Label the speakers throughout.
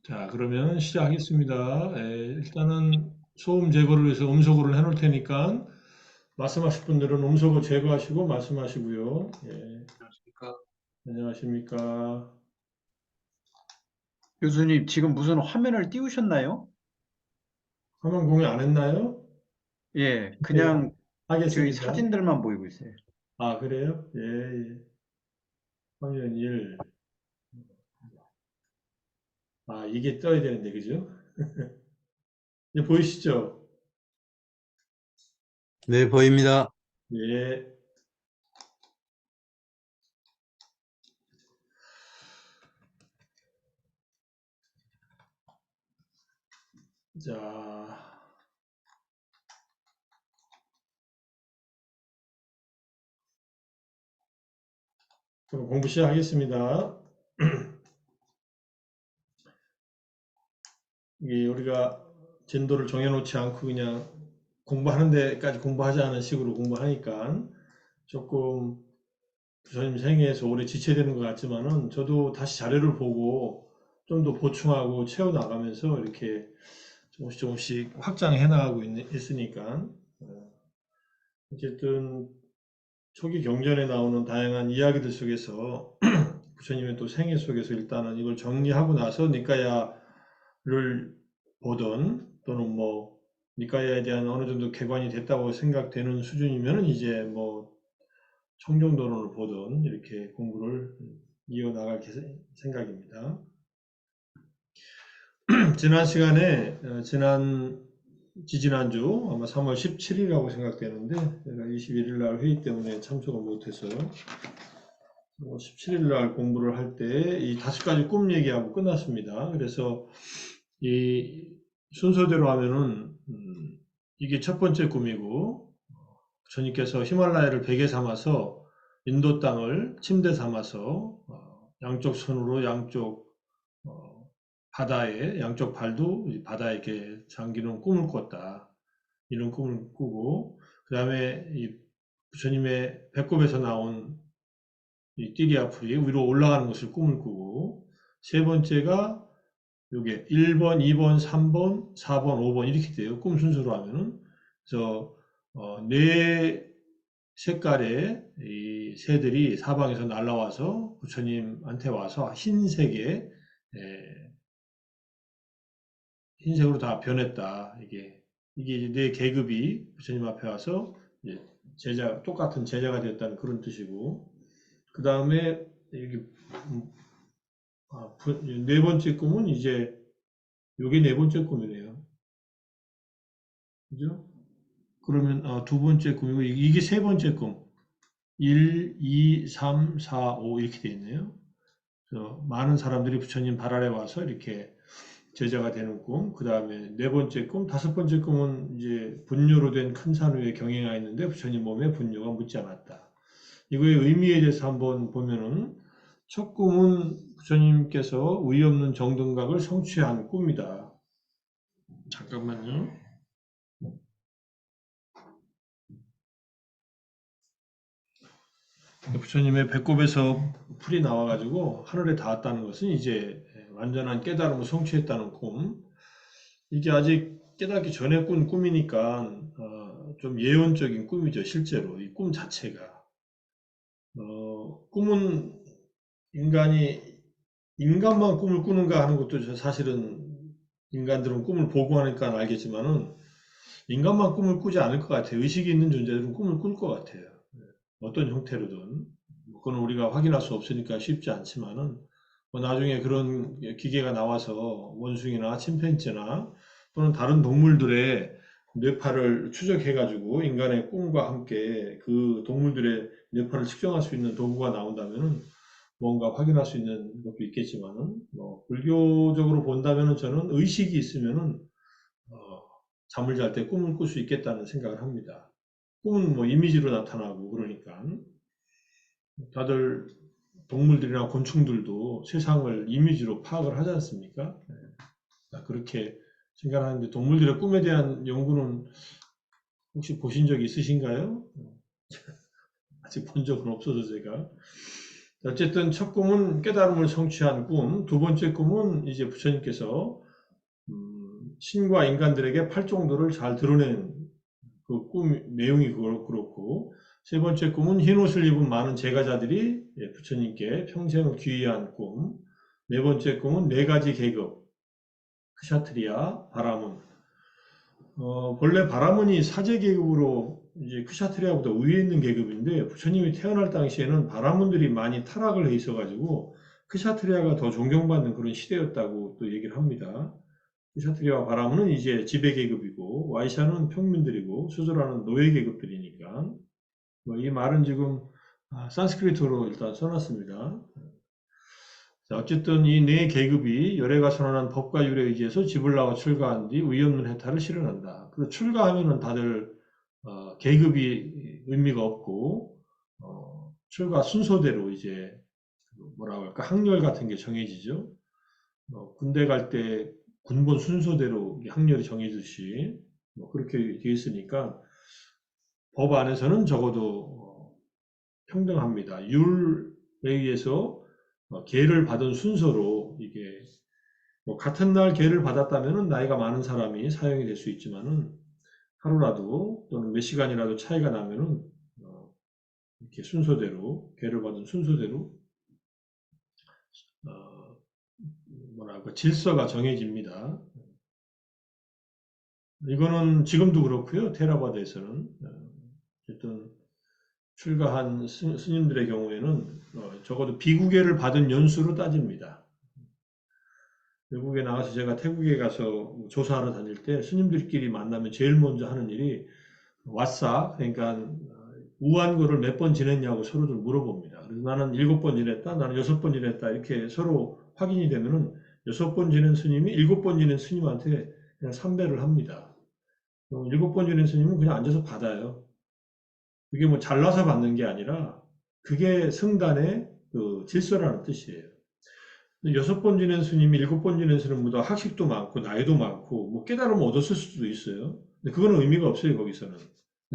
Speaker 1: 자, 그러면 시작하겠습니다. 일단은 소음 제거를 위해서 음소거를 해놓을 테니까 말씀하실 분들은 음소거 제거하시고 말씀하시고요. 예,
Speaker 2: 안녕하십니까.
Speaker 1: 안녕하십니까.
Speaker 3: 교수님, 지금 무슨 화면을 띄우셨나요?
Speaker 1: 화면 공유 안 했나요?
Speaker 3: 예,
Speaker 1: 네,
Speaker 3: 그냥 저희
Speaker 1: 하겠습니다.
Speaker 3: 사진들만 보이고 있어요.
Speaker 1: 아, 그래요? 예, 예. 화면 1. 아, 이게 떠야 되는데, 그죠? 이제 보이시죠?
Speaker 2: 네, 보입니다.
Speaker 1: 예. 자, 그럼 공부 시작하겠습니다. 이게 우리가 진도를 정해놓지 않고 그냥 공부하는 데까지 공부하자는 식으로 공부하니까 조금 부처님 생애에서 오래 지체되는 것 같지만은 저도 다시 자료를 보고 좀 더 보충하고 채워나가면서 이렇게 조금씩 조금씩 확장해 나가고 있으니까 어쨌든 초기 경전에 나오는 다양한 이야기들 속에서 부처님의 또 생애 속에서 일단은 이걸 정리하고 나서 니까야를 보던 또는 뭐 니까야에 대한 어느 정도 개관이 됐다고 생각되는 수준이면은 이제 뭐 청정도론을 보던 이렇게 공부를 이어나갈 생각입니다. 지난 시간에 지지난주 아마 3월 17일이라고 생각되는데 제가 21일 날 회의 때문에 참석을 못해서 17일 날 공부를 할 때 이 5가지 꿈 얘기하고 끝났습니다. 그래서 이 순서대로 하면은 이게 첫 번째 꿈이고 부처님께서 히말라야를 베개 삼아서 인도 땅을 침대 삼아서 양쪽 손으로 양쪽 바다에 양쪽 발도 바다에 이렇게 잠기는 꿈을 꿨다. 이런 꿈을 꾸고 그 다음에 이 부처님의 배꼽에서 나온 이 띠리아풀이 위로 올라가는 것을 꿈을 꾸고 세 번째가 요게 1번, 2번, 3번, 4번, 5번 이렇게 돼요. 꿈 순서로 하면은. 그래서 네 색깔의 이 새들이 사방에서 날아와서 부처님한테 와서 흰색으로 다 변했다. 이게 이제 네 계급이 부처님 앞에 와서 이제 똑같은 제자가 되었다는 그런 뜻이고, 그 다음에 여기 네 번째 꿈은 이제 요게 네 번째 꿈이네요. 그죠? 그러면 두 번째 꿈이고 이게 세 번째 꿈. 1, 2, 3, 4, 5 이렇게 되어 있네요. 그래서 많은 사람들이 부처님 발 아래 와서 이렇게 제자가 되는 꿈, 그 다음에 네 번째 꿈, 다섯 번째 꿈은 이제 분유로 된 큰 산 위에 경행하였는데 부처님 몸에 분유가 묻지 않았다. 이거의 의미에 대해서 한번 보면은 첫 꿈은 부처님께서 의 없는 정등각을 성취한 꿈이다. 잠깐만요. 부처님의 배꼽에서 풀이 나와가지고 하늘에 닿았다는 것은 이제 완전한 깨달음을 성취했다는 꿈. 이게 아직 깨닫기 전에 꾼 꿈이니까 좀 예언적인 꿈이죠. 실제로 이 꿈 자체가 꿈은 인간만 꿈을 꾸는가 하는 것도 사실은 인간들은 꿈을 보고 하니까 알겠지만은 인간만 꿈을 꾸지 않을 것 같아요. 의식이 있는 존재들은 꿈을 꿀 것 같아요. 어떤 형태로든 그건 우리가 확인할 수 없으니까 쉽지 않지만은 뭐 나중에 그런 기계가 나와서 원숭이나 침팬지나 또는 다른 동물들의 뇌파를 추적해가지고 인간의 꿈과 함께 그 동물들의 뇌파를 측정할 수 있는 도구가 나온다면은 뭔가 확인할 수 있는 것도 있겠지만은 뭐 불교적으로 본다면은 저는 의식이 있으면은 어, 잠을 잘 때 꿈을 꿀 수 있겠다는 생각을 합니다. 꿈은 뭐 이미지로 나타나고 그러니까 다들 동물들이나 곤충들도 세상을 이미지로 파악을 하지 않습니까? 그렇게 생각하는데 동물들의 꿈에 대한 연구는 혹시 보신 적 있으신가요? 아직 본 적은 없어서 제가. 어쨌든 첫 꿈은 깨달음을 성취한 꿈, 두 번째 꿈은 이제 부처님께서 신과 인간들에게 팔종도를 잘 드러낸 그 꿈 내용이 그렇고, 세 번째 꿈은 흰 옷을 입은 많은 제가자들이 부처님께 평생을 귀의한 꿈, 네 번째 꿈은 네 가지 계급, 크샤트리아, 바라문. 본래 바라문이 사제 계급으로 이제 크샤트리아보다 위에 있는 계급인데 부처님이 태어날 당시에는 바라문들이 많이 타락을 해 있어가지고 크샤트리아가 더 존경받는 그런 시대였다고 또 얘기를 합니다. 크샤트리아와 바라문은 이제 지배 계급이고 와이샤는 평민들이고 수조라는 노예 계급들이니까 이 말은 지금 산스크리트로 일단 써놨습니다. 자, 어쨌든 이 네 계급이 열애가 선언한 법과 율에 의지해서 집을 나와 출가한 뒤 의없는 해탈을 실현한다. 그 출가하면은 다들 계급이 의미가 없고 출가 순서대로 이제 뭐라고 할까 학렬 같은 게 정해지죠. 군대 갈 때 군번 순서대로 학렬이 정해지듯이 그렇게 되어 있으니까 법 안에서는 적어도 평등합니다. 율에 의해서 계를 받은 순서로 이게 같은 날 계를 받았다면은 나이가 많은 사람이 사형이 될 수 있지만은 하루라도 또는 몇 시간이라도 차이가 나면은 이렇게 순서대로 계를 받은 순서대로 어, 뭐랄까 질서가 정해집니다. 이거는 지금도 그렇고요. 테라바다에서는 어쨌든 출가한 스님들의 경우에는 적어도 비구계를 받은 연수로 따집니다. 외국에 나가서 제가 태국에 가서 조사하러 다닐 때 스님들끼리 만나면 제일 먼저 하는 일이 왓싸 그러니까 우한 거를 몇 번 지냈냐고 서로들 물어봅니다. 그래서 나는 7번 지냈다, 나는 6번 지냈다 이렇게 서로 확인이 되면은 6번 지낸 스님이 7번 지낸 스님한테 그냥 삼배를 합니다. 7번 지낸 스님은 그냥 앉아서 받아요. 그게 뭐 잘나서 받는 게 아니라 그게 성단의 그 질서라는 뜻이에요. 6번 지낸 스님이 7번 지낸 스님보다 학식도 많고 나이도 많고 뭐 깨달음을 얻었을 수도 있어요. 근데 그거는 의미가 없어요. 거기서는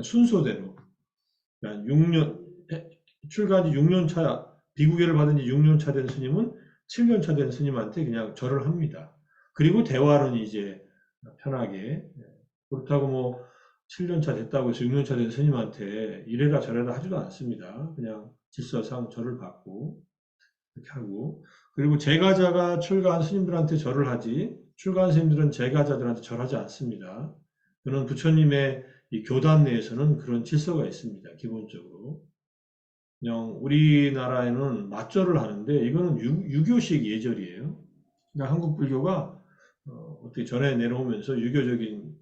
Speaker 1: 순서대로. 그러니까 6년 출가한 지 6년 차 비구계를 받은 지 6년 차 된 스님은 7년 차 된 스님한테 그냥 절을 합니다. 그리고 대화는 이제 편하게 그렇다고 뭐 7년 차 됐다고 해서 6년 차 된 스님한테 이래라 저래라 하지도 않습니다. 그냥 질서상 절을 받고 이렇게 하고 그리고 제가자가 출가한 스님들한테 절을 하지 출가한 스님들은 제가자들한테 절하지 않습니다. 그는 부처님의 이 교단 내에서는 그런 질서가 있습니다. 기본적으로. 그냥 우리나라에는 맞절을 하는데 이거는 유교식 예절이에요. 그러니까 한국 불교가 어떻게 전해 내려오면서 유교적인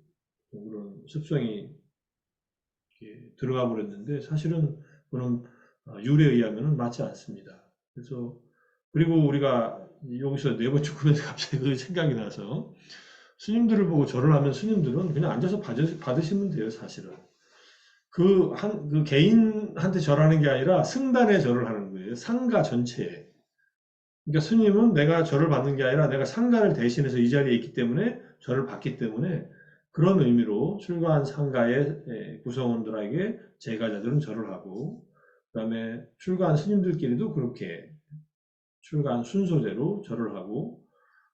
Speaker 1: 그런 습성이 들어가 버렸는데 사실은 그는 율에 의하면 맞지 않습니다. 그래서 그리고 우리가 여기서 네 번째 코너에서 갑자기 그 생각이 나서 스님들을 보고 절을 하면 스님들은 그냥 앉아서 받으시면 돼요, 사실은. 그 개인한테 절하는 게 아니라 승단에 절을 하는 거예요. 상가 전체에. 그러니까 스님은 내가 절을 받는 게 아니라 내가 상가를 대신해서 이 자리에 있기 때문에 절을 받기 때문에 그런 의미로 출가한 상가의 구성원들에게 제가자들은 절을 하고 그다음에 출가한 스님들끼리도 그렇게 출가한 순서대로 절을 하고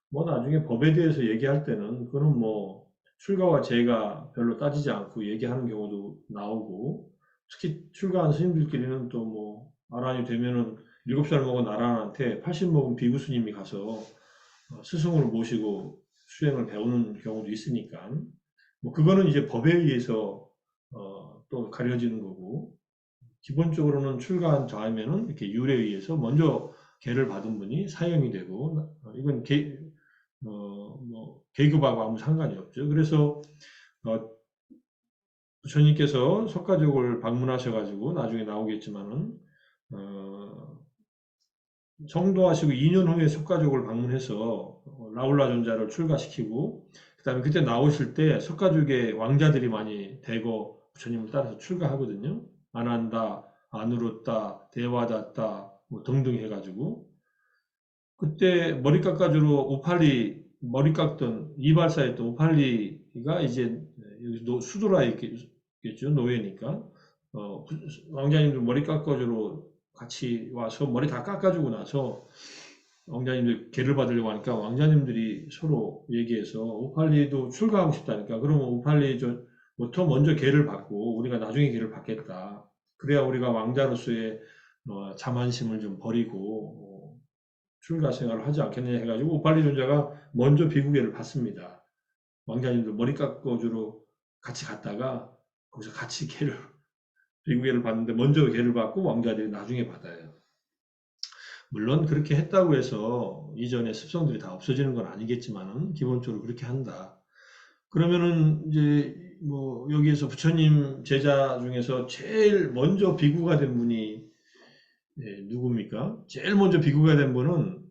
Speaker 1: 뭐 나중에 법에 대해서 얘기할 때는 그는 뭐 출가와 재가 별로 따지지 않고 얘기하는 경우도 나오고 특히 출가한 스님들끼리는 또 뭐 아란이 되면은 7살 먹은 아란한테 80 먹은 비구 스님이 가서 스승으로 모시고 수행을 배우는 경우도 있으니까 뭐 그거는 이제 법에 의해서 또 가려지는 거고 기본적으로는 출가한 다음에는 이렇게 율에 의해서 먼저 계를 받은 분이 사형이 되고 이건 뭐 계급하고 아무 상관이 없죠. 그래서 부처님께서 석가족을 방문하셔가지고 나중에 나오겠지만은 성도하시고 2년 후에 석가족을 방문해서 라울라 존자를 출가시키고 그다음에 그때 나오실 때 석가족의 왕자들이 많이 대거 부처님을 따라서 출가하거든요. 안한다, 안으렀다, 대화다다 뭐 등등 해가지고 그때 머리 깎아주러 오팔리 머리 깎던 이발사였던 오팔리가 이제 여기 수도라에 이렇게 겠죠. 노예니까. 왕자님들 머리 깎아주러 같이 와서 머리 다 깎아주고 나서 왕자님들 계를 받으려고 하니까 왕자님들이 서로 얘기해서 오팔리도 출가하고 싶다니까. 그러면 오팔리부터 먼저 계를 받고 우리가 나중에 계를 받겠다. 그래야 우리가 왕자로서의 자만심을 좀 버리고 출가 생활을 하지 않겠느냐 해가지고 오팔리 존자가 먼저 비구계를 받습니다. 왕자님들 머리 깎아주러 같이 갔다가 거기서 같이 비구계를 받는데 먼저 계를 받고 왕자들이 나중에 받아요. 물론 그렇게 했다고 해서 이전의 습성들이 다 없어지는 건 아니겠지만은 기본적으로 그렇게 한다. 그러면은 이제 뭐 여기에서 부처님 제자 중에서 제일 먼저 비구가 된 분이 누굽니까? 제일 먼저 비구가 된 분은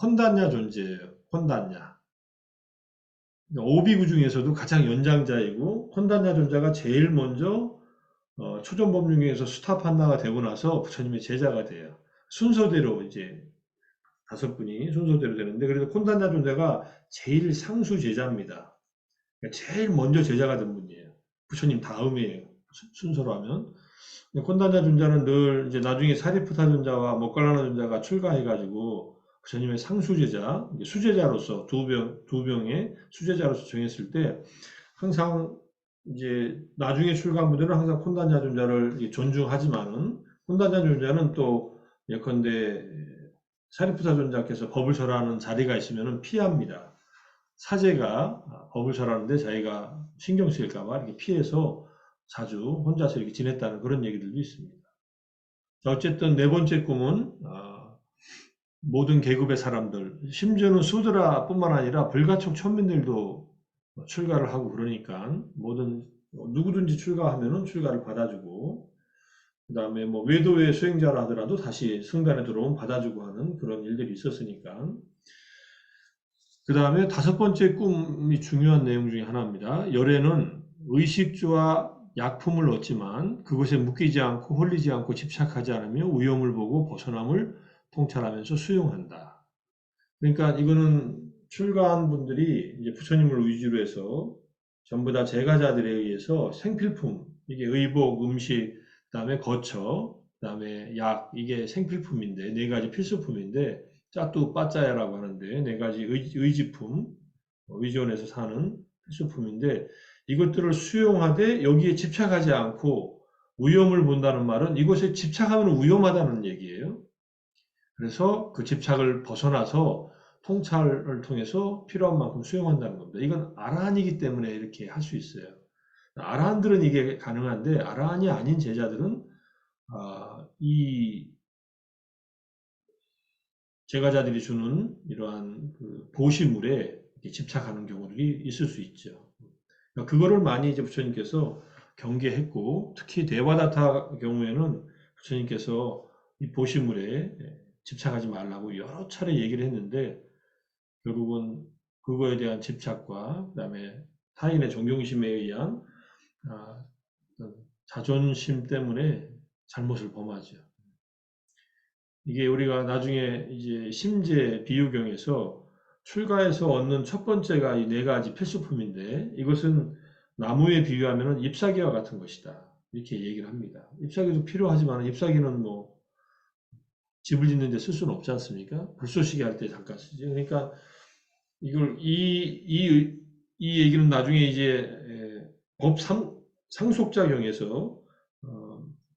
Speaker 1: 혼단냐 존재예요. 혼단냐. 오비구 중에서도 가장 연장자이고 혼단냐 존재가 제일 먼저 초전법륜경에서 수타판나가 되고 나서 부처님의 제자가 돼요. 순서대로 이제 5분이 순서대로 되는데 그래서 콘단냐 존재가 제일 상수 제자입니다. 그러니까 제일 먼저 제자가 된 분이에요. 부처님 다음이에요. 순서로 하면. 콘단냐 존재는 늘 이제 나중에 사리푸타 존자와 모갈라나 존자가 출가해가지고 부처님의 상수 제자, 수제자로서 두 병의 수제자로서 정했을 때 항상 이제 나중에 출가한 분들은 항상 콘단냐 존자를 존중하지만은 콘단냐 존자는 또 예컨대 사리푸타 존자께서 법을 절하는 자리가 있으면 피합니다. 사제가 법을 절하는데 자기가 신경 쓰일까봐 이렇게 피해서 자주 혼자서 이렇게 지냈다는 그런 얘기들도 있습니다. 자, 어쨌든 네 번째 꿈은 모든 계급의 사람들, 심지어는 수드라뿐만 아니라 불가촉 천민들도 출가를 하고 그러니까 모든 누구든지 출가하면은 출가를 받아주고 그 다음에 뭐 외도의 수행자라 하더라도 다시 승단에 들어오면 받아주고 하는 그런 일들이 있었으니까. 그 다음에 5번째 꿈이 중요한 내용 중에 하나입니다. 열애는 의식주와 약품을 얻지만 그것에 묶이지 않고 홀리지 않고 집착하지 않으며 위험을 보고 벗어남을 통찰하면서 수용한다. 그러니까 이거는 출가한 분들이 이제 부처님을 위주로 해서 전부 다 제가자들에 의해서 생필품, 이게 의복, 음식, 그다음에 거처, 그다음에 약, 이게 생필품인데 4가지 필수품인데 짜뚜 빠짜야라고 하는데 4가지 의지품, 의존해서 사는 필수품인데 이것들을 수용하되 여기에 집착하지 않고 위험을 본다는 말은 이것에 집착하면 위험하다는 얘기예요. 그래서 그 집착을 벗어나서 통찰을 통해서 필요한 만큼 수용한다는 겁니다. 이건 아라한이기 때문에 이렇게 할 수 있어요. 아라한들은 이게 가능한데 아라한이 아닌 제자들은 이 제가자들이 주는 이러한 그 보시물에 집착하는 경우들이 있을 수 있죠. 그러니까 그거를 많이 이제 부처님께서 경계했고 특히 대화다타 경우에는 부처님께서 이 보시물에 집착하지 말라고 여러 차례 얘기를 했는데 결국은 그거에 대한 집착과 그다음에 타인의 존경심에 의한 자존심 때문에 잘못을 범하죠. 이게 우리가 나중에 이제 심제 비유경에서 출가해서 얻는 첫 번째가 이 4가지 필수품인데 이것은 나무에 비유하면 잎사귀와 같은 것이다. 이렇게 얘기를 합니다. 잎사귀도 필요하지만 잎사귀는 뭐 집을 짓는 데 쓸 수는 없지 않습니까? 불쏘시개 할 때 잠깐 쓰지. 그러니까 이걸 이 얘기는 나중에 이제 법 상속자경에서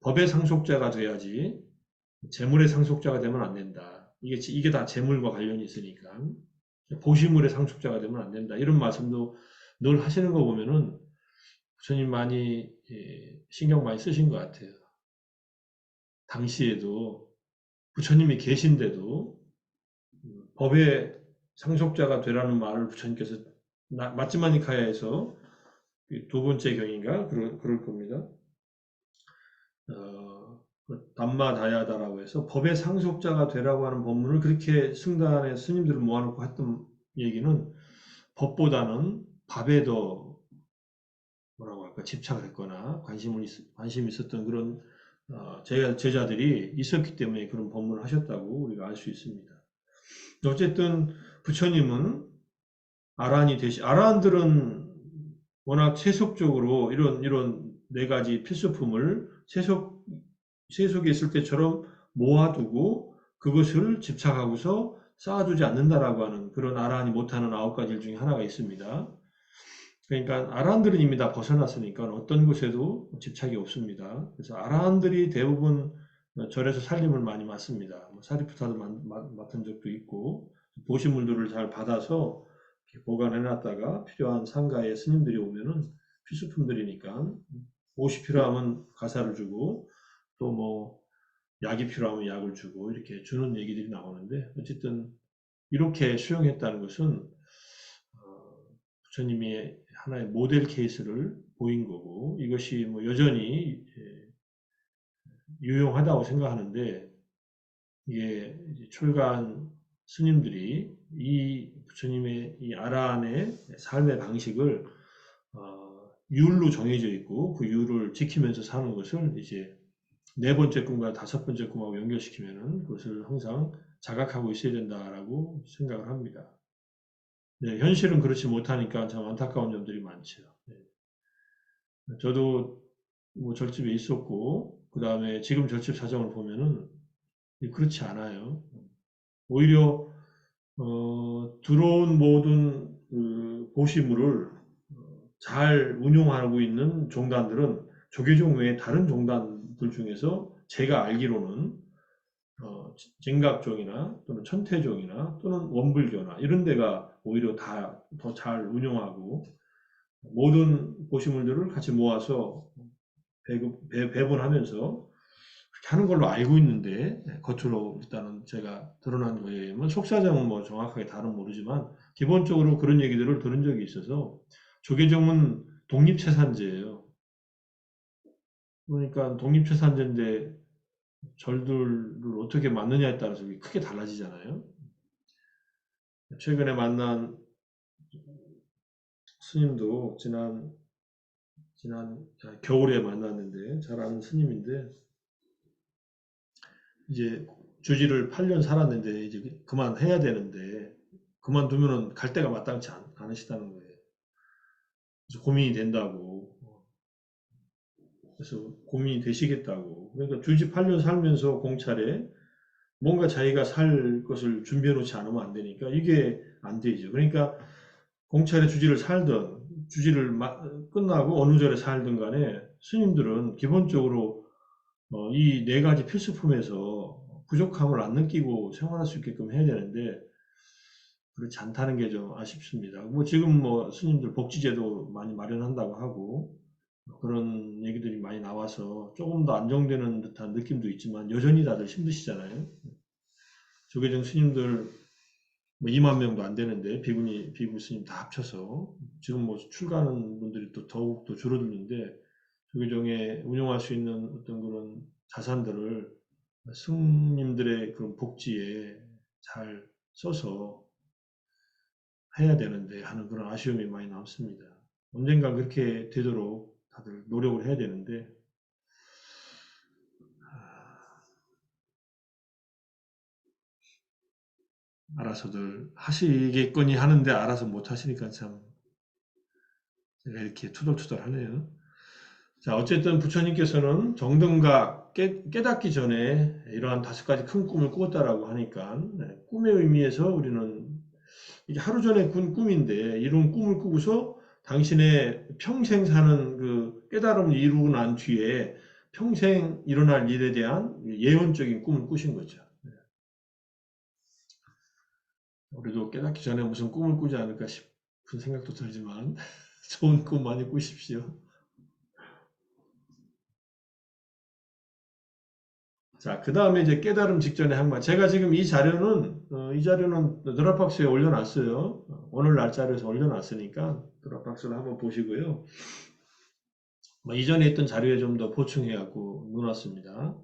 Speaker 1: 법의 상속자가 돼야지 재물의 상속자가 되면 안 된다. 이게 다 재물과 관련이 있으니까 보시물의 상속자가 되면 안 된다. 이런 말씀도 늘 하시는 거 보면은 부처님 많이 신경 많이 쓰신 것 같아요. 당시에도 부처님이 계신데도 법의 상속자가 되라는 말을 부처님께서 마찌마니카야에서 2번째 경인가 그럴 겁니다. 담마다야다라고 해서 법의 상속자가 되라고 하는 법문을 그렇게 승단의 스님들을 모아놓고 했던 얘기는 법보다는 밥에 더 뭐라고 할까 집착을 했거나 관심이 있었던 그런 제자들이 있었기 때문에 그런 법문을 하셨다고 우리가 알 수 있습니다. 어쨌든 부처님은 아라한이 아라한들은 워낙 세속적으로 이런 네 가지 필수품을 세속에 있을 때처럼 모아두고 그것을 집착하고서 쌓아두지 않는다라고 하는 그런 아란이 못하는 9가지 일 중에 하나가 있습니다. 그러니까 아란들은 이미 다 벗어났으니까 어떤 곳에도 집착이 없습니다. 그래서 아란들이 대부분 절에서 살림을 많이 맡습니다. 사리프타도 맡은 적도 있고 보시물들을 잘 받아서 이렇게 보관해놨다가 필요한 상가에 스님들이 오면은 필수품들이니까 옷이 필요하면 가사를 주고 또 뭐 약이 필요하면 약을 주고 이렇게 주는 얘기들이 나오는데 어쨌든 이렇게 수용했다는 것은 부처님이 하나의 모델 케이스를 보인 거고 이것이 뭐 여전히 유용하다고 생각하는데 이게 출가한 스님들이 이 부처님의 이 아란의 삶의 방식을 율로 정해져 있고 그 율을 지키면서 사는 것을 이제 네 번째 꿈과 다섯 번째 꿈하고 연결시키면은 그것을 항상 자각하고 있어야 된다라고 생각을 합니다. 네, 현실은 그렇지 못하니까 참 안타까운 점들이 많죠. 네. 저도 뭐 절집에 있었고, 그 다음에 지금 절집 사정을 보면은 그렇지 않아요. 오히려 들어온 모든 그 보시물을 잘 운용하고 있는 종단들은 조계종 외에 다른 종단들 중에서 제가 알기로는 쟁각종이나 또는 천태종이나 또는 원불교나 이런 데가 오히려 다 더 잘 운용하고 모든 보시물들을 같이 모아서 배분하면서 그렇게 하는 걸로 알고 있는데 겉으로 일단은 제가 드러난 거에 의하면 속사정은 뭐 정확하게 다른 모르지만 기본적으로 그런 얘기들을 들은 적이 있어서 조계종은 독립채산제예요. 그러니까 독립채산제인데 절들을 어떻게 맞느냐에 따라서 크게 달라지잖아요. 최근에 만난 스님도 지난 겨울에 만났는데 잘 아는 스님인데 이제 주지를 8년 살았는데 이제 그만해야 되는데 그만두면은 갈 데가 마땅치 않으시다는 거예요. 그래서 고민이 된다고. 그래서 고민이 되시겠다고. 그러니까 주지 8년 살면서 공찰에 뭔가 자기가 살 것을 준비해 놓지 않으면 안 되니까 이게 안 되죠. 그러니까 공찰에 주지를 살든 주지를 끝나고 어느 절에 살든 간에 스님들은 기본적으로 이 네 가지 필수품에서 부족함을 안 느끼고 생활할 수 있게끔 해야 되는데 그렇지 않다는 게 좀 아쉽습니다. 뭐 지금 뭐 스님들 복지제도 많이 마련한다고 하고 그런 얘기들이 많이 나와서 조금 더 안정되는 듯한 느낌도 있지만 여전히 다들 힘드시잖아요. 조계종 스님들 뭐 2만 명도 안 되는데 비구 스님 다 합쳐서 지금 뭐 출가하는 분들이 또 더욱 더 줄어드는데 조계종에 운영할 수 있는 어떤 그런 자산들을 스님들의 그런 복지에 잘 써서 해야 되는데 하는 그런 아쉬움이 많이 남습니다. 언젠가 그렇게 되도록 다들 노력을 해야 되는데 알아서들 하시겠거니 하는데 알아서 못 하시니까 참 제가 이렇게 투덜투덜 하네요. 자, 어쨌든 부처님께서는 정등각 깨닫기 전에 이러한 5가지 큰 꿈을 꾸었다라고 하니까 꿈의 의미에서 우리는 이게 하루 전에 꾼 꿈인데 이런 꿈을 꾸고서 당신의 평생 사는 그 깨달음을 이루고 난 뒤에 평생 일어날 일에 대한 예언적인 꿈을 꾸신 거죠. 우리도 깨닫기 전에 무슨 꿈을 꾸지 않을까 싶은 생각도 들지만 좋은 꿈 많이 꾸십시오. 자, 그 다음에 이제 깨달음 직전의 항마. 제가 지금 이 자료는 드랍박스에 올려놨어요. 오늘 날짜로해서 올려놨으니까 드랍박스를 한번 보시고요. 뭐 이전에 있던 자료에 좀 더 보충해갖고 놓았습니다.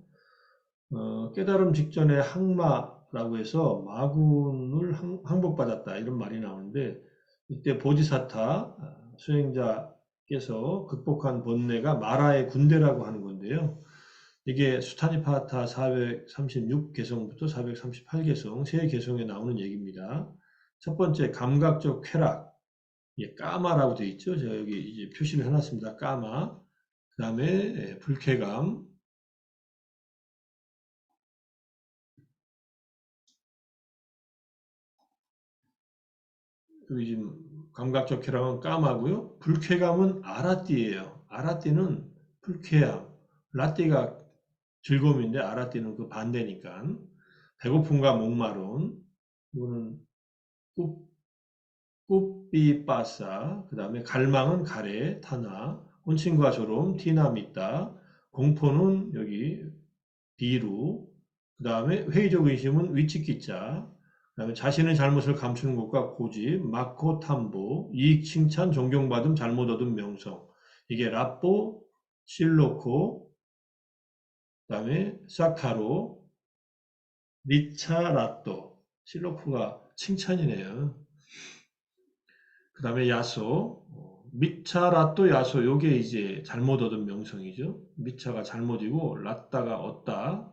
Speaker 1: 깨달음 직전의 항마라고 해서 마군을 항복받았다 이런 말이 나오는데 이때 보디사타 수행자께서 극복한 번뇌가 마라의 군대라고 하는 건데요. 이게 수타니파타 436개성부터 438개성 세 개성에 나오는 얘기입니다. 첫 번째 감각적 쾌락, 이게 까마라고 되어 있죠. 제가 여기 이제 표시를 해놨습니다. 까마. 그 다음에 불쾌감. 여기 지금 감각적 쾌락은 까마고요. 불쾌감은 아라띠예요. 아라띠는 불쾌함. 라띠가 즐거움인데 아라띠는 그 반대니까. 배고픔과 목마름. 이거는 꾸, 꾸삐빠싸. 그 다음에 갈망은 가래, 타나. 혼침과 조름, 티나밌다. 공포는 여기 비루. 그 다음에 회의적 의심은 위치기자. 그 다음에 자신의 잘못을 감추는 것과 고집, 마코 탐보, 이익 칭찬, 존경받음, 잘못 얻은 명성. 이게 라뽀, 실로코, 그 다음에 사카로, 리차라또. 실로코가 칭찬이네요. 그 다음에 야소, 미차라또 야소. 요게 이제 잘못 얻은 명성이죠. 미차가 잘못이고, 라따가 얻다.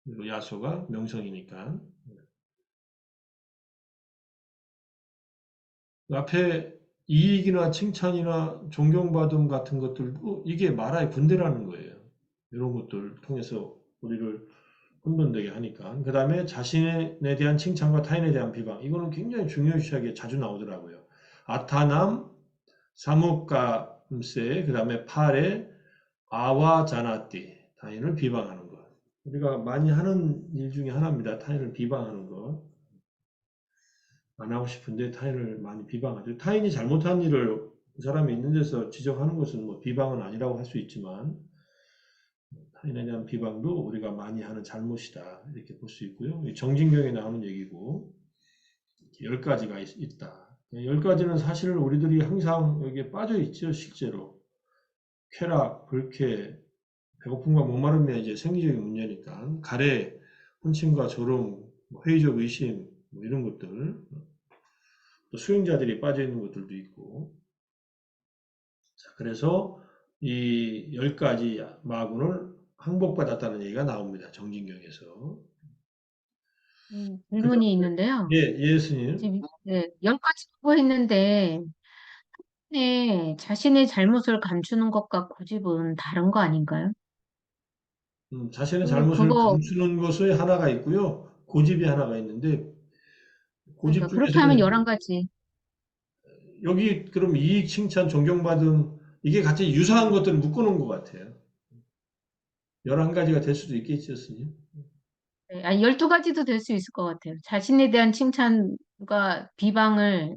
Speaker 1: 그리고 야소가 명성이니까. 그 앞에 이익이나 칭찬이나 존경받음 같은 것들도 이게 마라의 군대라는 거예요. 이런 것들 통해서 우리를 혼돈되게 하니까. 그 다음에 자신에 대한 칭찬과 타인에 대한 비방. 이거는 굉장히 중요시하게 자주 나오더라고요. 아타남, 사무감세, 그 다음에 팔에 아와자나띠. 타인을 비방하는 것. 우리가 많이 하는 일 중에 하나입니다. 타인을 비방하는 것. 안 하고 싶은데 타인을 많이 비방하죠. 타인이 잘못한 일을 그 사람이 있는 데서 지적하는 것은 뭐 비방은 아니라고 할 수 있지만 타인에 대한 비방도 우리가 많이 하는 잘못이다 이렇게 볼 수 있고요. 정진경에 나오는 얘기고 10가지가 있다. 10가지는 사실 우리들이 항상 여기에 빠져 있죠. 실제로 쾌락, 불쾌, 배고픔과 목마름이 이제 생리적인 문제니까 가래, 혼침과 졸음, 회의적 의심 뭐 이런 것들 또 수행자들이 빠져 있는 것들도 있고. 자, 그래서 이 10가지 마군을 항복받았다는 얘기가 나옵니다. 정진경에서. 그
Speaker 2: 질문이 있는데요.
Speaker 1: 예수님.
Speaker 2: 지금 네, 10가지 후보했는데 네, 자신의 잘못을 감추는 것과 고집은 다른 거 아닌가요?
Speaker 1: 자신의 잘못을
Speaker 2: 그거
Speaker 1: 감추는 것의 하나가 있고요. 고집이 하나가 있는데, 고집
Speaker 2: 그러니까 그렇게 하면
Speaker 1: 중에서는
Speaker 2: 11가지.
Speaker 1: 여기 그럼 이익, 칭찬, 존경받음, 이게 같이 유사한 것들을 묶어놓은 것 같아요. 11가지가 될 수도 있겠죠, 스님.
Speaker 2: 네, 아니 12가지도 될 수 있을 것 같아요. 자신에 대한 칭찬과 비방을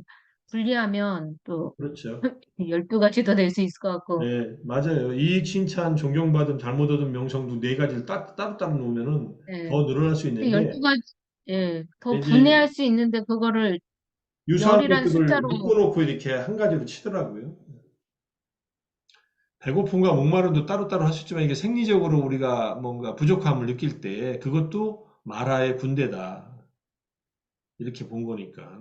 Speaker 2: 분리하면 또
Speaker 1: 그렇죠.
Speaker 2: 12가지도 될 수 있을 것 같고.
Speaker 1: 네, 맞아요. 이익, 칭찬, 존경받음, 잘못 얻은 명성도 4가지를 따로따로 놓으면은
Speaker 2: 네.
Speaker 1: 더 늘어날 수
Speaker 2: 근데
Speaker 1: 있는데,
Speaker 2: 12가지 예, 더
Speaker 1: 이제
Speaker 2: 분해할 수 있는데 그거를
Speaker 1: 유사한
Speaker 2: 열이란
Speaker 1: 것들을
Speaker 2: 숫자로
Speaker 1: 묶어놓고 이렇게 한 가지로 치더라고요. 배고픔과 목마름도 따로따로 할 수 있지만 이게 생리적으로 우리가 뭔가 부족함을 느낄 때 그것도 마라의 군대다. 이렇게 본 거니까.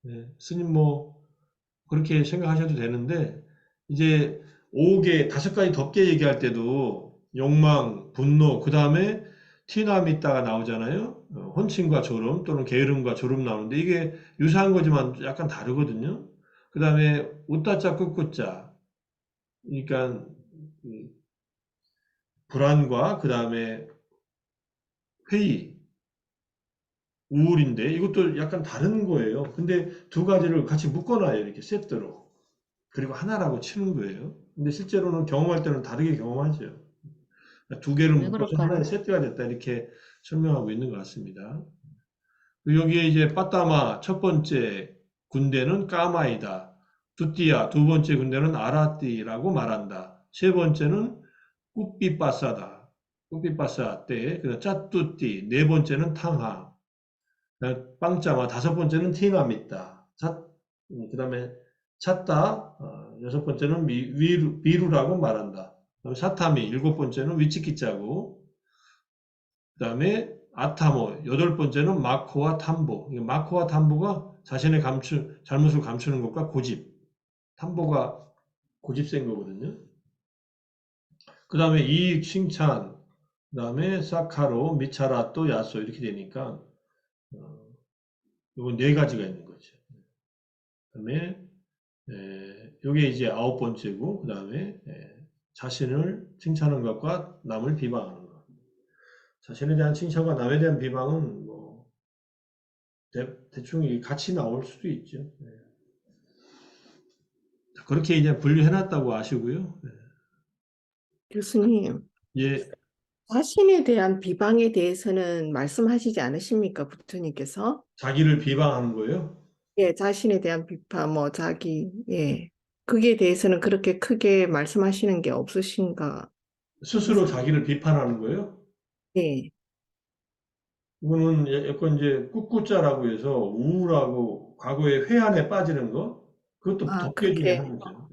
Speaker 1: 네, 스님 뭐 그렇게 생각하셔도 되는데 이제 5가지 덮개 얘기할 때도 욕망, 분노, 그 다음에 티나미다가 나오잖아요. 혼침과 졸음 또는 게으름과 졸음 나오는데 이게 유사한 거지만 약간 다르거든요. 그 다음에 웃다자 끄꾸자 그러니까 불안과 그 다음에 회의, 우울인데 이것도 약간 다른 거예요. 근데 2가지를 같이 묶어놔요. 이렇게 세트로. 그리고 하나라고 치는 거예요. 근데 실제로는 경험할 때는 다르게 경험하죠. 2개를
Speaker 2: 왜
Speaker 1: 묶어서
Speaker 2: 그럴까요?
Speaker 1: 하나의 세트가 됐다 이렇게 설명하고 있는 것 같습니다. 그리고 여기에 이제 빠따마 첫 번째 군대는 까마이다. 두띠야 두 번째 군대는 아라띠라고 말한다. 세 번째는 꾸삐빠싸다. 꾸삐빠싸 때, 그다음 짜뚜띠 네 번째는 탕하. 그다음 빵짜마 다섯 번째는 티나밌다. 그다음에 찼다 여섯 번째는 비루라고 말한다. 그다음에 사타미 일곱 번째는 위치키짜고 그다음에 아타모 여덟 번째는 마코와 탐보. 마코와 탐보가 자신의 잘못을 감추는 것과 고집. 탐보가 고집센 거거든요. 그다음에 이익, 칭찬, 그다음에 사카로, 미차라또, 야소 이렇게 되니까 이건 4가지가 있는 거죠. 그다음에 요게 이제 9번째고, 그다음에 자신을 칭찬하는 것과 남을 비방하는 것. 자신에 대한 칭찬과 남에 대한 비방은 뭐 대충 같이 나올 수도 있죠. 그렇게 이제 분류해놨다고 아시고요.
Speaker 4: 교수님,
Speaker 1: 예,
Speaker 4: 자신에 대한 비방에 대해서는 말씀하시지 않으십니까, 부처님께서?
Speaker 1: 자기를 비방하는 거예요.
Speaker 4: 예, 자신에 대한 비판, 예. 그게 대해서는 그렇게 크게 말씀하시는 게 없으신가
Speaker 1: 스스로
Speaker 4: 해서.
Speaker 1: 자기를 비판하는 거예요.
Speaker 4: 예.
Speaker 1: 이거는 약간 이제 꿋꿋자라고 해서 우울하고 과거의 회한에 빠지는 거, 그것도
Speaker 4: 아,
Speaker 1: 덕계 중에
Speaker 4: 그렇게,
Speaker 1: 하나죠.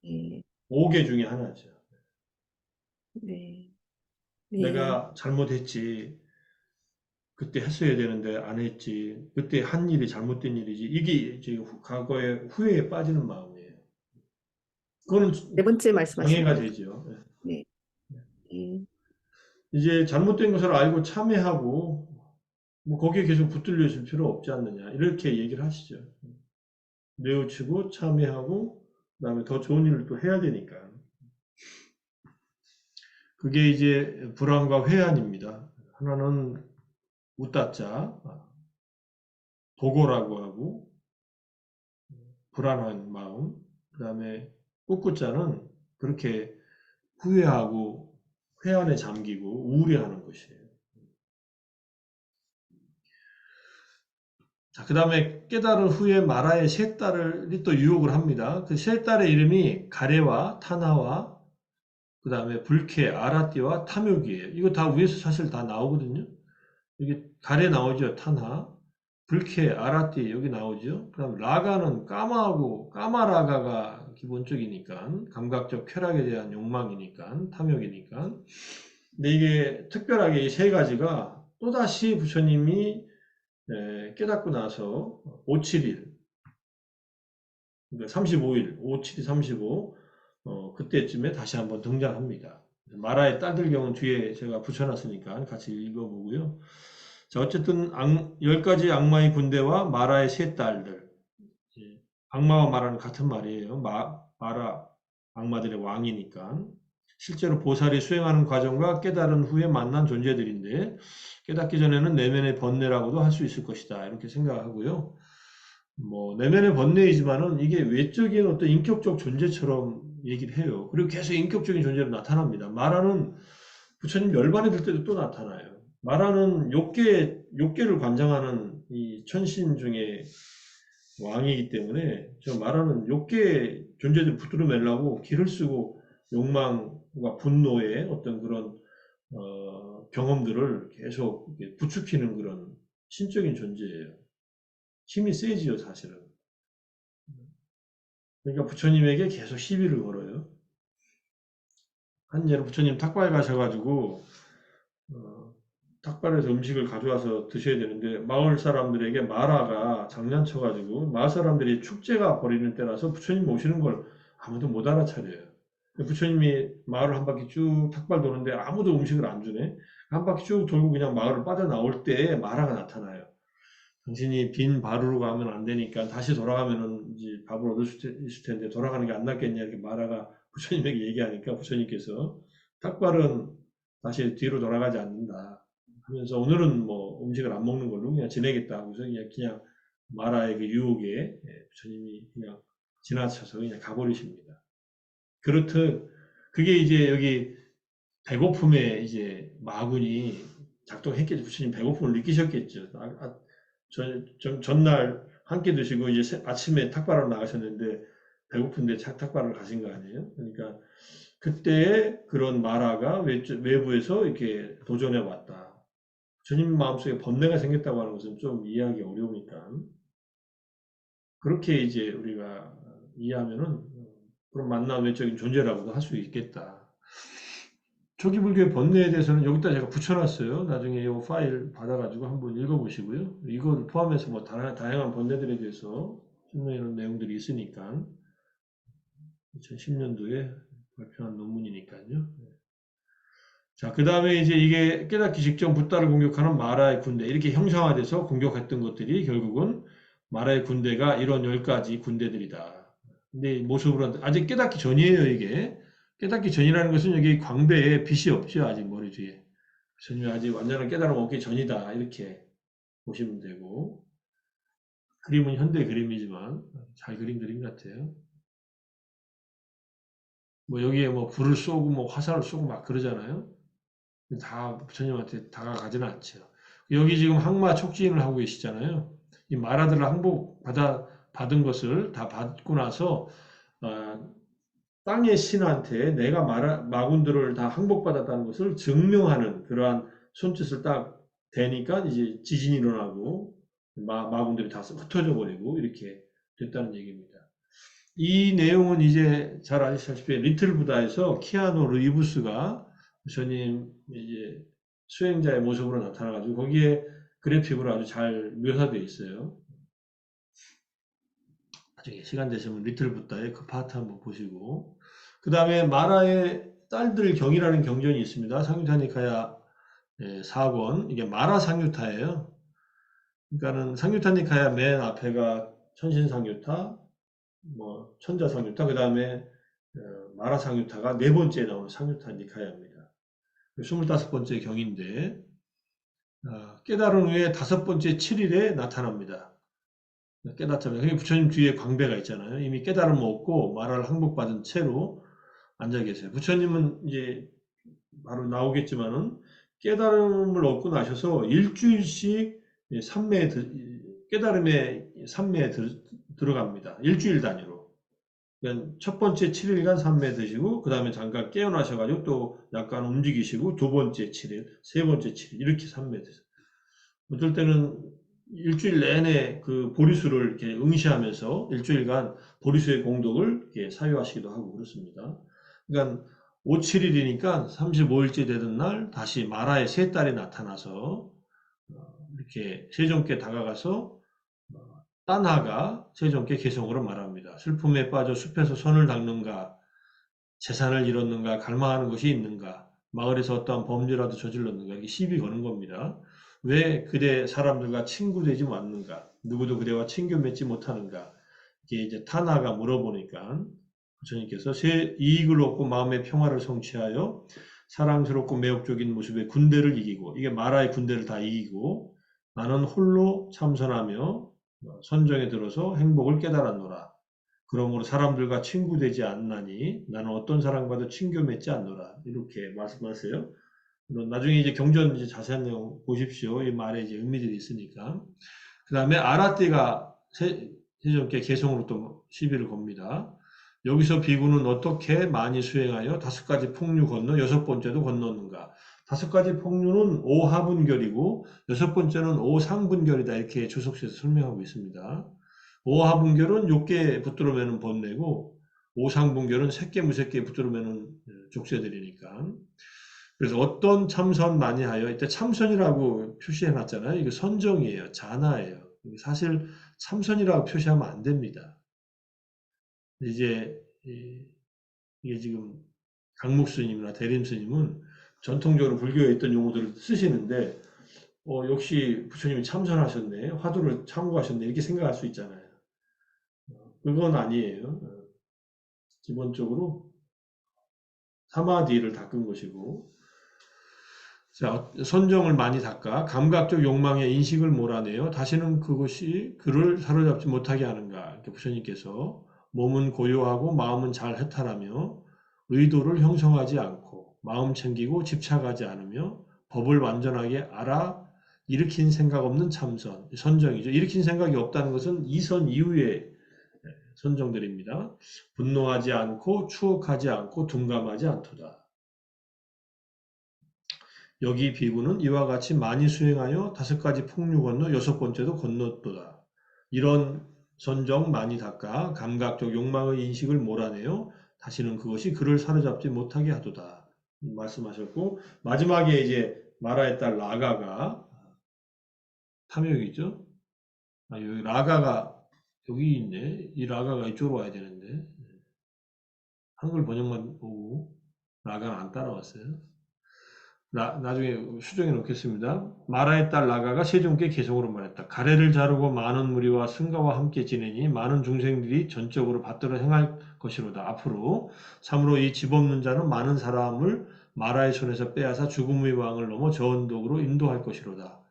Speaker 4: 예,
Speaker 1: 5개 중에 하나죠.
Speaker 4: 네, 네,
Speaker 1: 내가 잘못했지. 그때 했어야 되는데 안 했지. 그때 한 일이 잘못된 일이지. 이게 이제 과거의 후회에 빠지는 마음이에요. 그거는
Speaker 4: 네 번째 말씀하시는
Speaker 1: 장애가
Speaker 4: 거죠.
Speaker 1: 되죠.
Speaker 4: 네, 예,
Speaker 1: 이제 잘못된 것을 알고 참회하고, 뭐 거기에 계속 붙들려 있을 필요 없지 않느냐. 이렇게 얘기를 하시죠. 뉘우치고 참회하고, 그다음에 더 좋은 일을 또 해야 되니까. 그게 이제 불안과 회한입니다. 하나는 우따자, 도고라고 하고, 불안한 마음. 그다음에 꿋꿋자는 그렇게 후회하고 회한에 잠기고 우울해하는 것이에요. 자, 그 다음에 깨달은 후에 마라의 세 딸이 또 유혹을 합니다. 그 세 딸의 이름이 가레와 타나와 그 다음에 불쾌, 아라띠와 탐욕이에요. 이거 다 위에서 사실 다 나오거든요. 여기 가레 나오죠. 타나. 불쾌, 아라띠 여기 나오죠. 그 다음 라가는 까마하고 까마라가가 기본적이니까 감각적 쾌락에 대한 욕망이니까 탐욕이니까. 근데 이게 특별하게 이 세 가지가 또다시 부처님이 깨닫고 나서 5, 7일, 그러니까 35일, 5, 7일, 35, 그때쯤에 다시 한번 등장합니다. 마라의 딸들 경우는 뒤에 제가 붙여놨으니까 같이 읽어보고요. 자, 어쨌든 10가지 악마의 군대와 마라의 세 딸들. 악마와 마라는 같은 말이에요. 마라, 악마들의 왕이니까. 실제로 보살이 수행하는 과정과 깨달은 후에 만난 존재들인데 깨닫기 전에는 내면의 번뇌라고도 할 수 있을 것이다. 이렇게 생각하고요. 뭐 내면의 번뇌이지만은 이게 외적인 어떤 인격적 존재처럼 얘기를 해요. 그리고 계속 인격적인 존재로 나타납니다. 마라는 부처님 열반에 들 때도 또 나타나요. 마라는 욕계를 관장하는 이 천신 중에 왕이기 때문에 저 말하는 욕계 존재들 붙들어 내려고 길을 쓰고 욕망과 분노의 어떤 그런 경험들을 계속 부추기는 그런 신적인 존재예요. 힘이 세지요, 사실은. 그러니까 부처님에게 계속 시비를 걸어요. 한 예로 부처님 탁발에 가셔가지고 탁발에서 음식을 가져와서 드셔야 되는데 마을 사람들에게 마라가 장난쳐가지고 마을 사람들이 축제가 벌이는 때라서 부처님 오시는 걸 아무도 못 알아차려요. 부처님이 마을을 한 바퀴 쭉 탁발 도는데 아무도 음식을 안 주네. 한 바퀴 쭉 돌고 그냥 마을을 빠져나올 때 마라가 나타나요. 당신이 빈 바루로 가면 안 되니까 다시 돌아가면은 이제 밥을 얻을 수 있을 텐데 돌아가는 게 안 낫겠냐 이렇게 마라가 부처님에게 얘기하니까 부처님께서 탁발은 다시 뒤로 돌아가지 않는다 하면서 오늘은 뭐 음식을 안 먹는 걸로 그냥 지내겠다 하고서 그냥 마라의 그 유혹에 부처님이 그냥 지나쳐서 그냥 가버리십니다. 그렇듯 그게 이제 여기 배고픔에 이제 마군이 작동했겠죠. 부처님 배고픔을 느끼셨겠죠. 전날 한 끼 드시고 이제 아침에 탁발하러 나가셨는데 배고픈데 탁발을 가신 거 아니에요? 그러니까 그때의 그런 마라가 외부에서 이렇게 도전해 왔다. 주님 마음속에 번뇌가 생겼다고 하는 것은 좀 이해하기 어려우니까 그렇게 이제 우리가 이해하면은 그런 만남 외적인 존재라고도 할 수 있겠다. 초기 불교의 번뇌에 대해서는 여기다 제가 붙여놨어요. 나중에 이 파일 받아가지고 한번 읽어보시고요. 이걸 포함해서 뭐 다양한 번뇌들에 대해서 설명하는 내용들이 있으니까 2010년도에 발표한 논문이니까요. 자, 그 다음에 이제 이게 깨닫기 직전 붓다를 공격하는 마라의 군대 이렇게 형상화돼서 공격했던 것들이 결국은 마라의 군대가 이런 10가지 군대들이다. 근데 이 모습으로 아직 깨닫기 전이에요, 이게. 깨닫기 전이라는 것은 여기 광배에 빛이 없죠, 아직 머리 뒤에. 스님이 아직 완전한 깨달음 얻기 전이다. 이렇게 보시면 되고. 그림은 현대 그림이지만 잘 그린 그림 같아요. 뭐 여기에 뭐 불을 쏘고 뭐 화살을 쏘고 막 그러잖아요. 다 부처님한테 다가가지는 않죠. 여기 지금 항마 촉진을 하고 계시잖아요. 이 마라들을 받은 것을 다 받고 나서 땅의 신한테 내가 마군들을 다 항복받았다는 것을 증명하는 그러한 손짓을 딱 대니까 이제 지진이 일어나고 마군들이 다 흩어져 버리고 이렇게 됐다는 얘기입니다. 이 내용은 이제 잘 아시다시피 리틀 부다에서 키아누 리브스가 부처님 이제 수행자의 모습으로 나타나가지고 거기에 그래픽으로 아주 잘 묘사되어 있어요. 나중에 시간 되시면 리틀 부다의 그 파트 한번 보시고 그 다음에 마라의 딸들 경이라는 경전이 있습니다. 상유타니카야 4권 이게 마라 상유타예요. 그러니까는 상유타니카야 맨 앞에가 천신상유타, 뭐 천자상유타, 그 다음에 마라상유타가 네 번째에 나오는 상유타니카야입니다. 25번째 경인데 깨달은 후에 5번째 7일에 나타납니다. 깨닫자면 그게 부처님 뒤에 광배가 있잖아요. 이미 깨달음을 얻고 마라를 항복받은 채로 앉아 계세요. 부처님은 이제 바로 나오겠지만은 깨달음을 얻고 나셔서 일주일씩 깨달음의 산매에 들어갑니다. 일주일 단위로. 그러니까 첫 번째 7일간 산매 드시고 그 다음에 잠깐 깨어나셔가지고 또 약간 움직이시고 두 번째 7일, 세 번째 7일 이렇게 산매 드세요. 어떨 때는 일주일 내내 그 보리수를 이렇게 응시하면서 일주일간 보리수의 공덕을 이렇게 사유하시기도 하고 그렇습니다. 그러니까 5, 7일이니까 35일째 되던 날 다시 마라의 세 딸이 나타나서 이렇게 세종께 다가가서 딴하가 세종께 개성으로 말합니다. 슬픔에 빠져 숲에서 손을 닦는가, 재산을 잃었는가, 갈망하는 것이 있는가, 마을에서 어떠한 범죄라도 저질렀는가, 이게 시비 거는 겁니다. 왜 그대 사람들과 친구되지 않는가, 누구도 그대와 친교 맺지 못하는가, 이게 이제 타나가 물어보니까 부처님께서 이익을 얻고 마음의 평화를 성취하여 사랑스럽고 매혹적인 모습의 군대를 이기고, 이게 마라의 군대를 다 이기고, 나는 홀로 참선하며 선정에 들어서 행복을 깨달았노라. 그러므로 사람들과 친구되지 않나니 나는 어떤 사람과도 친교 맺지 않노라. 이렇게 말씀하세요. 나중에 이제 경전 이제 자세한 내용 보십시오. 이 말에 이제 의미들이 있으니까. 그 다음에 아라띠가 세종께 개성으로 또 시비를 겁니다. 여기서 비구는 어떻게 많이 수행하여 5가지 폭류 건너 6번째도 건넜는가? 5가지 폭류는 오하분결이고 6번째는 오상분결이다. 이렇게 주석시에서 설명하고 있습니다. 오하분결은 6개 붙들어매는 번뇌고 오상분결은 3개 무색개 붙들어매는 족쇄들이니까. 그래서 어떤 참선 많이 하여 이때 참선이라고 표시해 놨잖아요. 이거 선정이에요. 자나예요. 사실 참선이라고 표시하면 안 됩니다. 이제 이게 지금 강목 스님이나 대림 스님은 전통적으로 불교에 있던 용어들을 쓰시는데 역시 부처님이 참선하셨네, 화두를 참고하셨네 이렇게 생각할 수 있잖아요. 그건 아니에요. 기본적으로 사마디를 닦은 것이고, 자, 선정을 많이 닦아 감각적 욕망의 인식을 몰아내요. 다시는 그것이 그를 사로잡지 못하게 하는가. 이렇게 부처님께서 몸은 고요하고 마음은 잘 해탈하며 의도를 형성하지 않고 마음 챙기고 집착하지 않으며 법을 완전하게 알아 일으킨 생각 없는 참선, 선정이죠. 일으킨 생각이 없다는 것은 이선 이후의 선정들입니다. 분노하지 않고 추억하지 않고 둔감하지 않도다. 여기 비구는 이와 같이 많이 수행하여 5가지 폭류 건너 6번째도 건넜도다. 이런 선정 많이 닦아 감각적 욕망의 인식을 몰아내요. 다시는 그것이 그를 사로잡지 못하게 하도다. 말씀하셨고, 마지막에 이제 마라의 딸 라가가 탐욕이죠. 여기 라가가 여기 있네. 이 라가가 이쪽으로 와야 되는데 한글 번역만 보고 라가는 안 따라왔어요. 나중에 수정해 놓겠습니다. 마라의 딸 라가가 세종께 개성으로 말했다. 가래를 자르고 많은 무리와 승가와 함께 지내니 많은 중생들이 전적으로 받들어 행할 것이로다. 앞으로 참으로 이 집 없는 자는 많은 사람을 마라의 손에서 빼앗아 죽음의 왕을 넘어 저 언덕으로 인도할 것이로다.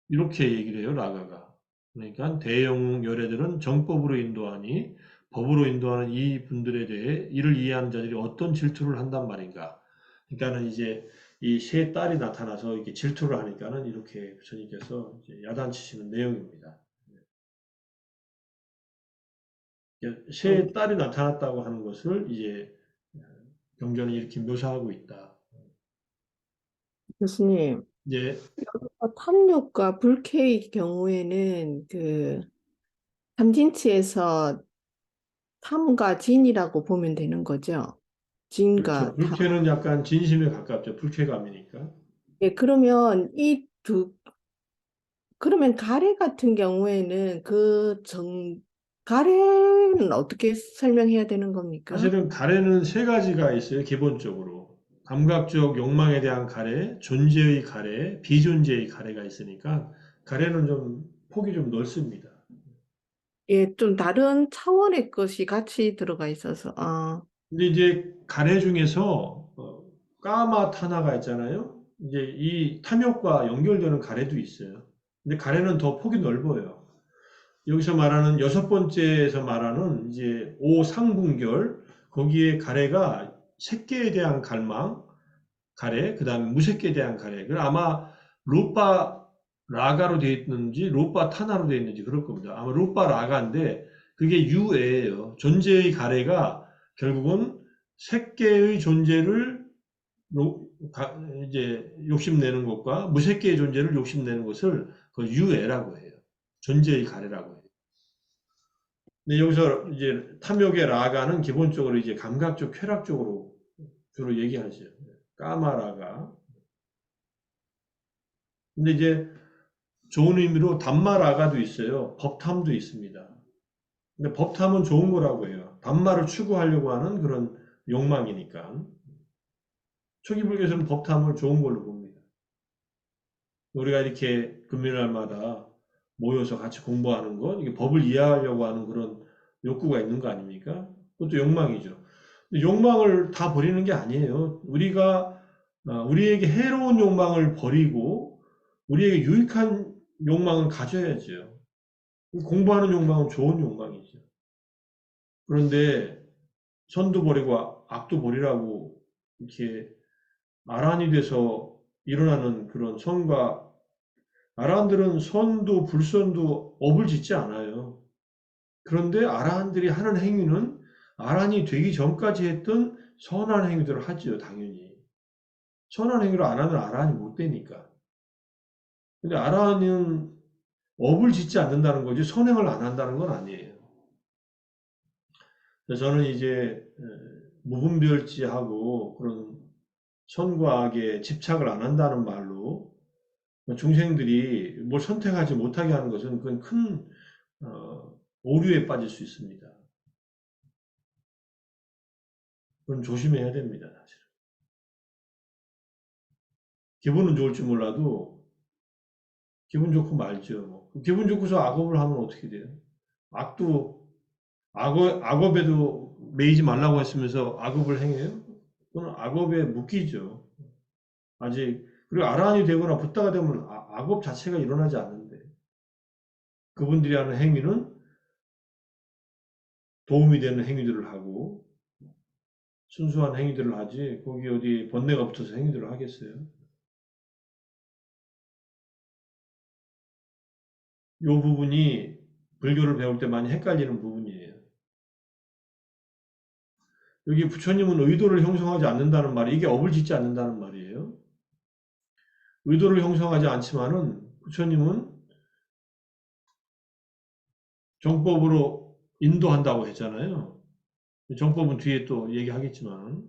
Speaker 1: 이렇게 얘기를 해요, 라가가. 그러니까 대영 열애들은 정법으로 인도하니 법으로 인도하는 이 분들에 대해 이를 이해하는 자들이 어떤 질투를 한단 말인가. 그러니까는 이제 이 세 딸이 나타나서 이렇게 질투를 하니까는 이렇게 부처님께서 이제 야단치시는 내용입니다. 세 딸이 나타났다고 하는 것을 이제 경전이 이렇게 묘사하고 있다.
Speaker 4: 교수님,
Speaker 1: 이제
Speaker 4: 탐욕과 불쾌의 경우에는 그 탐진치에서 탐과 진이라고 보면 되는 거죠.
Speaker 1: 그렇죠.
Speaker 4: 진과 탐.
Speaker 1: 불쾌는 약간 진심에 가깝죠. 불쾌감이니까.
Speaker 4: 예, 그러면 그러면 가래 같은 경우에는 가래는 어떻게 설명해야 되는 겁니까?
Speaker 1: 사실은 가래는 세 가지가 있어요, 기본적으로. 감각적 욕망에 대한 가래, 존재의 가래, 비존재의 가래가 있으니까 가래는 좀 폭이 좀 넓습니다.
Speaker 4: 예, 좀 다른 차원의 것이 같이 들어가 있어서,
Speaker 1: 근데 이제 가래 중에서 까마 타나가 있잖아요. 이제 이 탐욕과 연결되는 가래도 있어요. 근데 가래는 더 폭이 넓어요. 여기서 말하는 여섯 번째에서 말하는 이제 오상분결, 거기에 가래가 색계에 대한 갈망, 가래, 그 다음에 무색계에 대한 가래. 그 아마 루파 라가로 되어 있는지 루파 타나로 되어 있는지 그럴 겁니다. 아마 루파 라가인데 그게 유예예요. 존재의 가래가 결국은 색계의 존재를 이제 욕심내는 것과 무색계의 존재를 욕심내는 것을 그 유예라고 해요. 존재의 가래라고 해요. 근데 여기서 이제 탐욕의 라가는 기본적으로 이제 감각적, 쾌락적으로 주로 얘기하죠. 까마라가. 근데 이제 좋은 의미로 단마라가도 있어요. 법탐도 있습니다. 근데 법탐은 좋은 거라고 해요. 단마를 추구하려고 하는 그런 욕망이니까. 초기 불교에서는 법탐을 좋은 걸로 봅니다. 우리가 이렇게 금요일날마다 모여서 같이 공부하는 것, 이게 법을 이해하려고 하는 그런 욕구가 있는 거 아닙니까? 그것도 욕망이죠. 근데 욕망을 다 버리는 게 아니에요. 우리에게 해로운 욕망을 버리고 우리에게 유익한 욕망을 가져야죠. 공부하는 욕망은 좋은 욕망이죠. 그런데 선도 버리고 악도 버리라고 이렇게 아란이 돼서 일어나는 그런 아란들은 선도 불선도 업을 짓지 않아요. 그런데 아란들이 하는 행위는 아란이 되기 전까지 했던 선한 행위들을 하지요, 당연히. 선한 행위를 안 하면 아란이 못 되니까. 근데 아란은 업을 짓지 않는다는 거지 선행을 안 한다는 건 아니에요. 그래서 저는 이제 무분별지하고 그런 선과 악에 집착을 안 한다는 말로 중생들이 뭘 선택하지 못하게 하는 것은 그건 큰 오류에 빠질 수 있습니다. 그건 조심해야 됩니다, 사실. 기분은 좋을지 몰라도 기분 좋고 말죠. 뭐. 기분 좋고서 악업을 하면 어떻게 돼요? 악업에도 매이지 말라고 했으면서 악업을 행해요? 그건 악업에 묶이죠. 아직 그리고 아란이 되거나 붓다가 되면 악업 자체가 일어나지 않는데 그분들이 하는 행위는 도움이 되는 행위들을 하고 순수한 행위들을 하지 거기 어디 번뇌가 붙어서 행위들을 하겠어요? 이 부분이 불교를 배울 때 많이 헷갈리는 부분이에요. 여기 부처님은 의도를 형성하지 않는다는 말이 이게 업을 짓지 않는다는 말이에요. 의도를 형성하지 않지만은 부처님은 정법으로 인도한다고 했잖아요. 정법은 뒤에 또 얘기하겠지만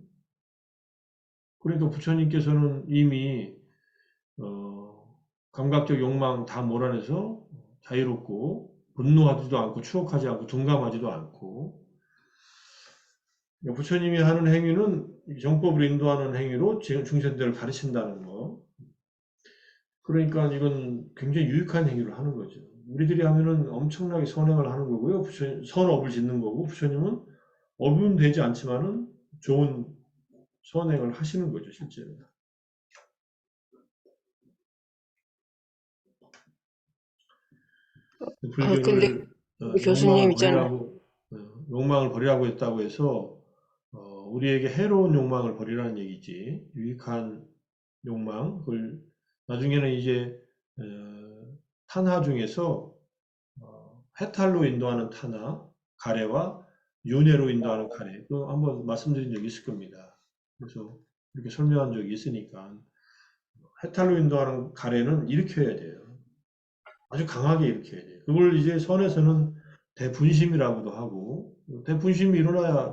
Speaker 1: 그러니까 부처님께서는 이미 감각적 욕망 다 몰아내서 자유롭고 분노하지도 않고 추억하지 않고 둔감하지도 않고 부처님이 하는 행위는 이 정법을 인도하는 행위로 중생들을 가르친다는 거. 그러니까 이건 굉장히 유익한 행위를 하는 거죠. 우리들이 하면은 엄청나게 선행을 하는 거고요. 선업을 짓는 거고, 부처님은 업은 되지 않지만은 좋은 선행을 하시는 거죠, 실제로.
Speaker 4: 근데
Speaker 1: 불교를
Speaker 4: 교수님 있잖아요.
Speaker 1: 욕망을 버리라고 했다고 해서 우리에게 해로운 욕망을 버리라는 얘기지. 유익한 욕망, 그걸 나중에는 이제 탄하 중에서 해탈로 인도하는 탄하, 가래와 윤회로 인도하는 가래, 그 한번 말씀드린 적이 있을 겁니다. 그래서 이렇게 설명한 적이 있으니까 해탈로 인도하는 가래는 일으켜야 돼요. 아주 강하게 일으켜야 돼요. 그걸 이제 선에서는 대분심이라고도 하고, 대분심이 일어나야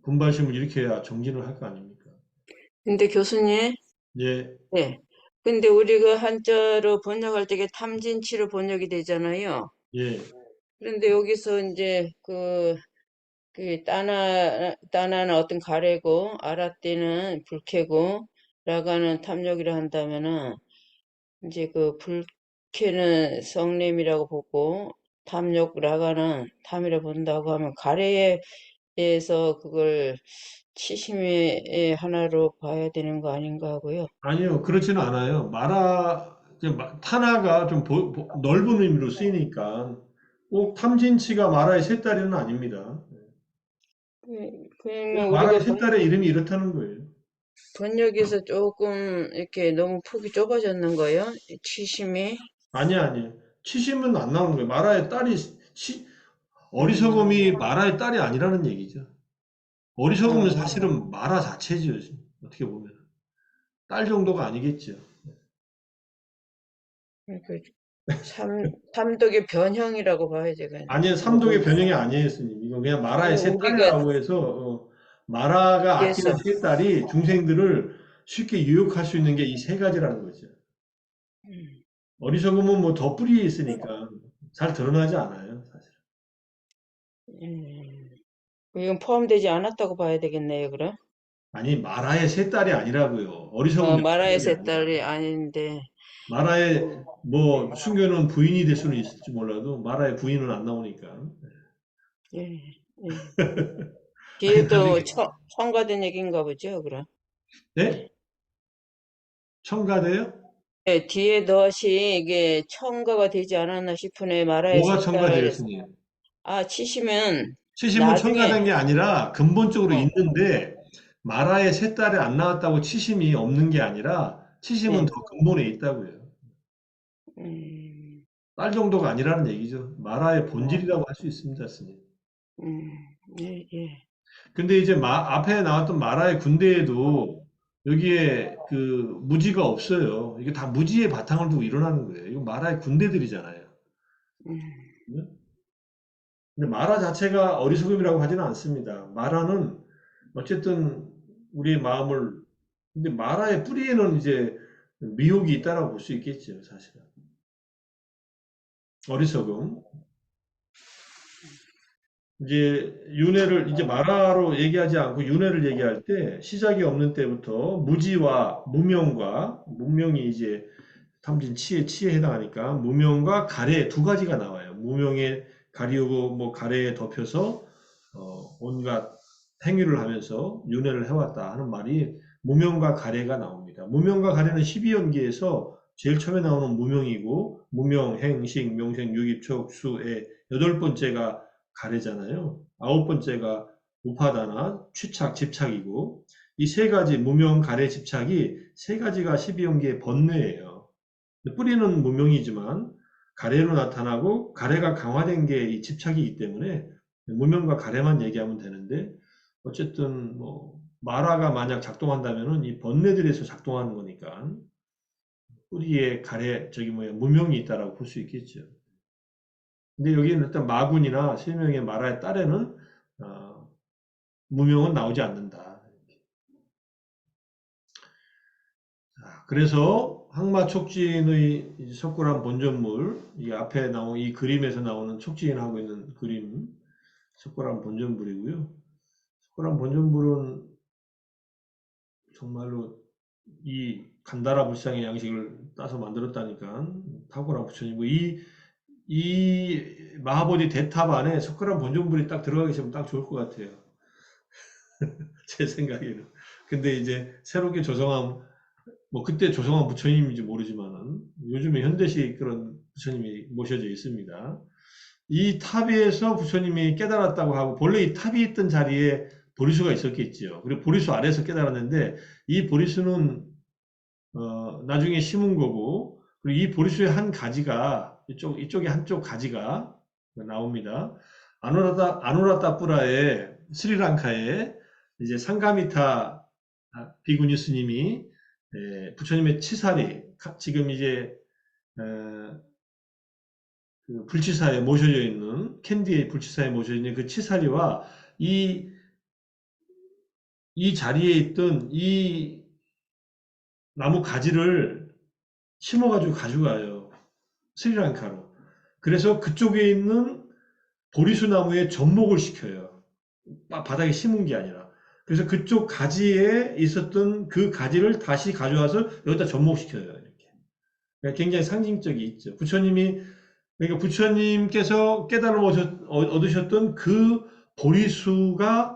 Speaker 1: 분발심을 일으켜야 정진을 할 거 아닙니까?
Speaker 5: 근데 교수님,
Speaker 1: 예,
Speaker 5: 네. 근데 우리가 한자로 번역할 때 탐진치로 번역이 되잖아요.
Speaker 1: 예.
Speaker 5: 그런데 여기서 이제 따나는 어떤 가래고, 아라띠는 불쾌고, 라가는 탐욕이라 한다면은, 이제 불쾌는 성냄이라고 보고, 탐욕, 라가는 탐이라 본다고 하면, 가래에 대해서 그걸 치심의 하나로 봐야 되는 거 아닌가 하고요.
Speaker 1: 아니요, 그렇지는 않아요. 탄화가 좀 넓은 의미로 쓰이니까 꼭 탐진치가 마라의 세 딸이는 아닙니다.
Speaker 5: 그러면
Speaker 1: 마라의
Speaker 5: 우리가
Speaker 1: 세 딸의 이름이 이렇다는 거예요.
Speaker 5: 번역에서 조금 이렇게 너무 폭이 좁아졌는 거예요? 치심이?
Speaker 1: 아니에요. 치심은 안 나오는 거예요. 마라의 딸이, 어리석음이 마라의 딸이 아니라는 얘기죠. 어리석음은 사실은 마라 자체죠. 어떻게 보면. 딸 정도가 아니겠죠.
Speaker 5: 그러니까 삼독의 변형이라고 봐야지. 그냥.
Speaker 1: 아니요, 삼독의 변형이 아니에요, 스님. 이건 그냥 마라의 세
Speaker 5: 우리가
Speaker 1: 딸이라고 해서, 마라가 아끼는
Speaker 5: 그래서
Speaker 1: 세 딸이 중생들을 쉽게 유혹할 수 있는 게 이 세 가지라는 거죠. 어리석음은 뭐 더 뿌리에 있으니까 잘 드러나지 않아요, 사실.
Speaker 5: 이건 포함되지 않았다고 봐야 되겠네요, 그럼?
Speaker 1: 아니, 마라의 세 딸이 아니라고요. 어리석음
Speaker 5: 마라의
Speaker 1: 자체가
Speaker 5: 세
Speaker 1: 아니라.
Speaker 5: 딸이 아닌데,
Speaker 1: 마라의 뭐 순교는 부인이 될 수는 있을지 몰라도 마라의 부인은 안 나오니까.
Speaker 5: 예, 예.
Speaker 1: 아니,
Speaker 5: 뒤에 또 첨가된 얘기인가 보죠, 그럼?
Speaker 1: 네? 첨가돼요?
Speaker 5: 예, 뒤에 덫이 이게 첨가가 되지 않았나 싶으네, 마라의
Speaker 1: 뭐가
Speaker 5: 세
Speaker 1: 첨가돼요,
Speaker 5: 딸.
Speaker 1: 스님?
Speaker 5: 치시면
Speaker 1: 치심은
Speaker 5: 나중에,
Speaker 1: 첨가된 게 아니라 근본적으로
Speaker 5: 어,
Speaker 1: 있는데 마라의 세 딸이 안 나왔다고 치심이 없는 게 아니라 치심은
Speaker 5: 네.
Speaker 1: 더 근본에 있다고요.
Speaker 5: 음,
Speaker 1: 딸 정도가 아니라는 얘기죠. 마라의
Speaker 5: 어,
Speaker 1: 본질이라고 할 수 있습니다, 스님.
Speaker 5: 예, 예.
Speaker 1: 근데 이제 앞에 나왔던 마라의 군대에도 여기에 그 무지가 없어요. 이게 다 무지의 바탕을 두고 일어나는 거예요. 이거 마라의 군대들이잖아요.
Speaker 5: 음,
Speaker 1: 근데 마라 자체가 어리석음이라고 하지는 않습니다. 마라는 어쨌든 우리의 마음을, 근데 마라의 뿌리에는 이제 미혹이 있다라고 볼 수 있겠죠, 사실은. 어리석음. 이제 이제 마라로 얘기하지 않고 윤회를 얘기할 때 시작이 없는 때부터 무지와 무명이 이제 탐진 치에 해당하니까 무명과 가래 두 가지가 나와요. 무명에 가리우고 뭐 가래에 덮여서 온갖 행위를 하면서 윤회를 해왔다 하는 말이 무명과 가래가 나옵니다. 무명과 가래는 12연계에서 제일 처음에 나오는 무명이고 무명, 행식, 명생, 유입, 촉수의 여덟 번째가 가래잖아요. 아홉 번째가 우파다나, 취착, 집착이고 이 세 가지 무명, 가래, 집착이 세 가지가 12연계의 번뇌예요. 뿌리는 무명이지만 가래로 나타나고 가래가 강화된 게 이 집착이기 때문에 무명과 가래만 얘기하면 되는데 어쨌든 뭐 마라가 만약 작동한다면은 이 번뇌들에서 작동하는 거니까 뿌리에 무명이 있다라고 볼 수 있겠죠. 근데 여기는 일단 마군이나 세 명의 마라의 딸에는 무명은 나오지 않는다. 자, 그래서 항마촉진의 석굴암 본전물, 이 앞에 나온 이 그림에서 나오는 촉진하고 있는 그림, 석굴암 본전불이고요. 석굴암 본전불은 정말로 이 간다라 불상의 양식을 따서 만들었다니까 탁월한 부처님이고 이 마하보디 대탑 안에 석굴암 본전불이 딱 들어가 계시면 딱 좋을 것 같아요. 제 생각에는. 근데 이제 새롭게 조성한 뭐 그때 조성한 부처님인지 모르지만은 요즘에 현대식 그런 부처님이 모셔져 있습니다. 이 탑에서 부처님이 깨달았다고 하고 본래 이 탑이 있던 자리에 보리수가 있었겠지요. 그리고 보리수 아래에서 깨달았는데 이 보리수는 나중에 심은 거고 그리고 이 보리수의 한 가지가 이쪽에 한쪽 가지가 나옵니다. 아누라다푸라의 스리랑카에 이제 상가미타 비구니 스님이 부처님의 치사리 지금 이제 그 불치사에 모셔져 있는 캔디의 불치사에 모셔져 있는 그 치사리와 이 자리에 있던 이 나무 가지를 심어가지고 가져가요. 스리랑카로. 그래서 그쪽에 있는 보리수 나무에 접목을 시켜요. 바닥에 심은 게 아니라. 그래서 그쪽 가지에 있었던 그 가지를 다시 가져와서 여기다 접목시켜요. 이렇게. 그러니까 굉장히 상징적이 있죠. 그러니까 부처님께서 깨달음 얻으셨던 그 보리수가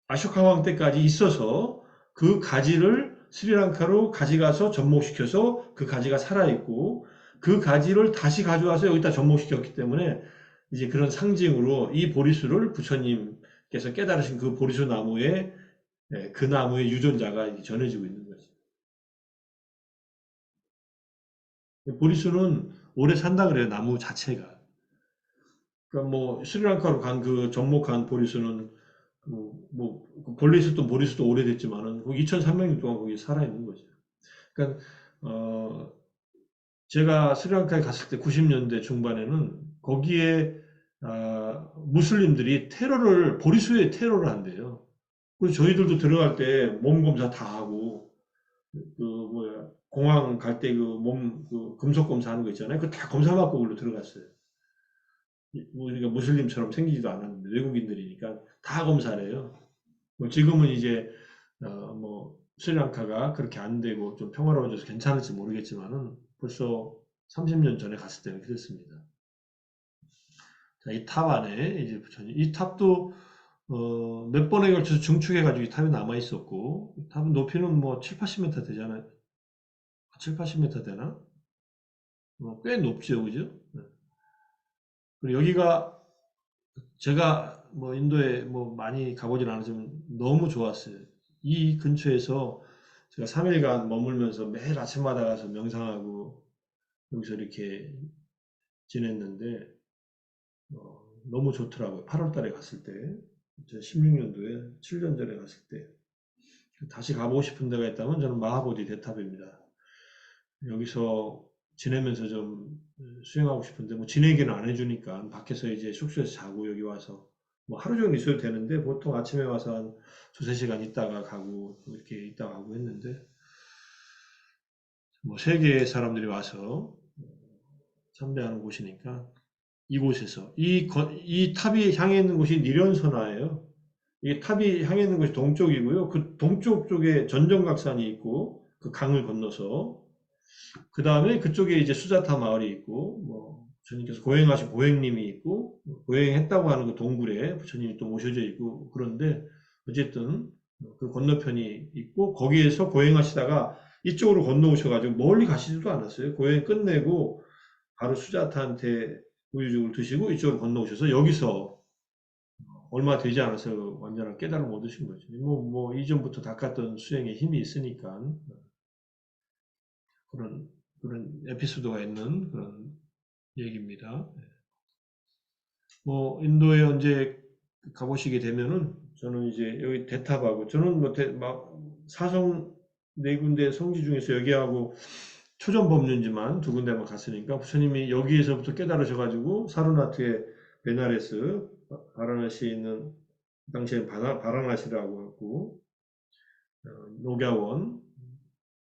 Speaker 1: 아쇼카 왕 때까지 있어서 그 가지를 스리랑카로 가져가서 접목시켜서 그 가지가 살아있고 그 가지를 다시 가져와서 여기다 접목시켰기 때문에 이제 그런 상징으로 이 보리수를 부처님께서 깨달으신 그 보리수 나무에 그 나무의 유전자가 전해지고 있는 거죠. 보리수는 오래 산다 그래요. 나무 자체가. 그러니까 뭐 스리랑카로 간 그 접목한 보리수는 본래 있었던 보리수도 오래됐지만은 2,300년 동안 거기 살아있는 거죠. 그러니까 제가 스리랑카에 갔을 때 90년대 중반에는 거기에 무슬림들이 보리수에 테러를 한대요. 그래서 저희들도 들어갈 때 몸 검사 다 하고 공항 갈 때 그 금속 검사하는 거 있잖아요. 그거 다 검사 받고 그걸로 들어갔어요. 우리가 무슬림처럼 생기지도 않았는데 외국인들이니까 다 검사를 해요. 뭐 지금은 이제 스리랑카가 그렇게 안 되고 좀 평화로워져서 괜찮을지 모르겠지만은 벌써 30년 전에 갔을 때는 그랬습니다. 자, 이 탑 안에 이제 부처님, 이 탑도 몇 번에 걸쳐서 중축해가지고 이 탑이 남아 있었고, 이 탑은 높이는 뭐 7, 80m 되잖아요. 7, 80m 되나? 꽤 높죠, 그죠? 네. 그리고 여기가 제가 뭐 인도에 뭐 많이 가보진 않았지만 너무 좋았어요. 이 근처에서 제가 3일간 머물면서 매일 아침마다 가서 명상하고 여기서 이렇게 지냈는데 너무 좋더라고요. 8월 달에 갔을 때, 16년도에 7년 전에 갔을 때 다시 가보고 싶은 데가 있다면 저는 마하보디 대탑입니다. 여기서 지내면서 좀 수행하고 싶은데 뭐 지내기는 안 해주니까 밖에서 이제 숙소에서 자고 여기 와서 뭐 하루 종일 있어도 되는데 보통 아침에 와서 한 2-3시간 있다가 가고 이렇게 있다가 가고 했는데 뭐 세계 사람들이 와서 참배하는 곳이니까 이곳에서 이 탑이 향해 있는 곳이 니련선화예요. 이 탑이 향해 있는 곳이 동쪽이고요. 그 동쪽 쪽에 전정각산이 있고 그 강을 건너서 그 다음에 그쪽에 이제 수자타 마을이 있고 뭐 부처님께서 고행하신 고행님이 있고 고행했다고 하는 그 동굴에 부처님이 또 모셔져 있고 그런데 어쨌든 그 건너편이 있고 거기에서 고행하시다가 이쪽으로 건너오셔가지고 멀리 가시지도 않았어요. 고행 끝내고 바로 수자타한테 우유죽을 드시고 이쪽으로 건너오셔서 여기서 얼마 되지 않아서 완전한 깨달음을 얻으신 거죠. 뭐 이전부터 닦았던 수행에 힘이 있으니까 그런 에피소드가 있는 그런 얘기입니다. 뭐 인도에 언제 가보시게 되면은 저는 이제 여기 대탑하고 저는 사성 4군데 성지 중에서 여기하고 초전법륜지만 2군데만 갔으니까 부처님이 여기에서부터 깨달으셔가지고 사르나트의 베나레스 바라나시에 있는 당시에 바라나시라고 하고 녹야원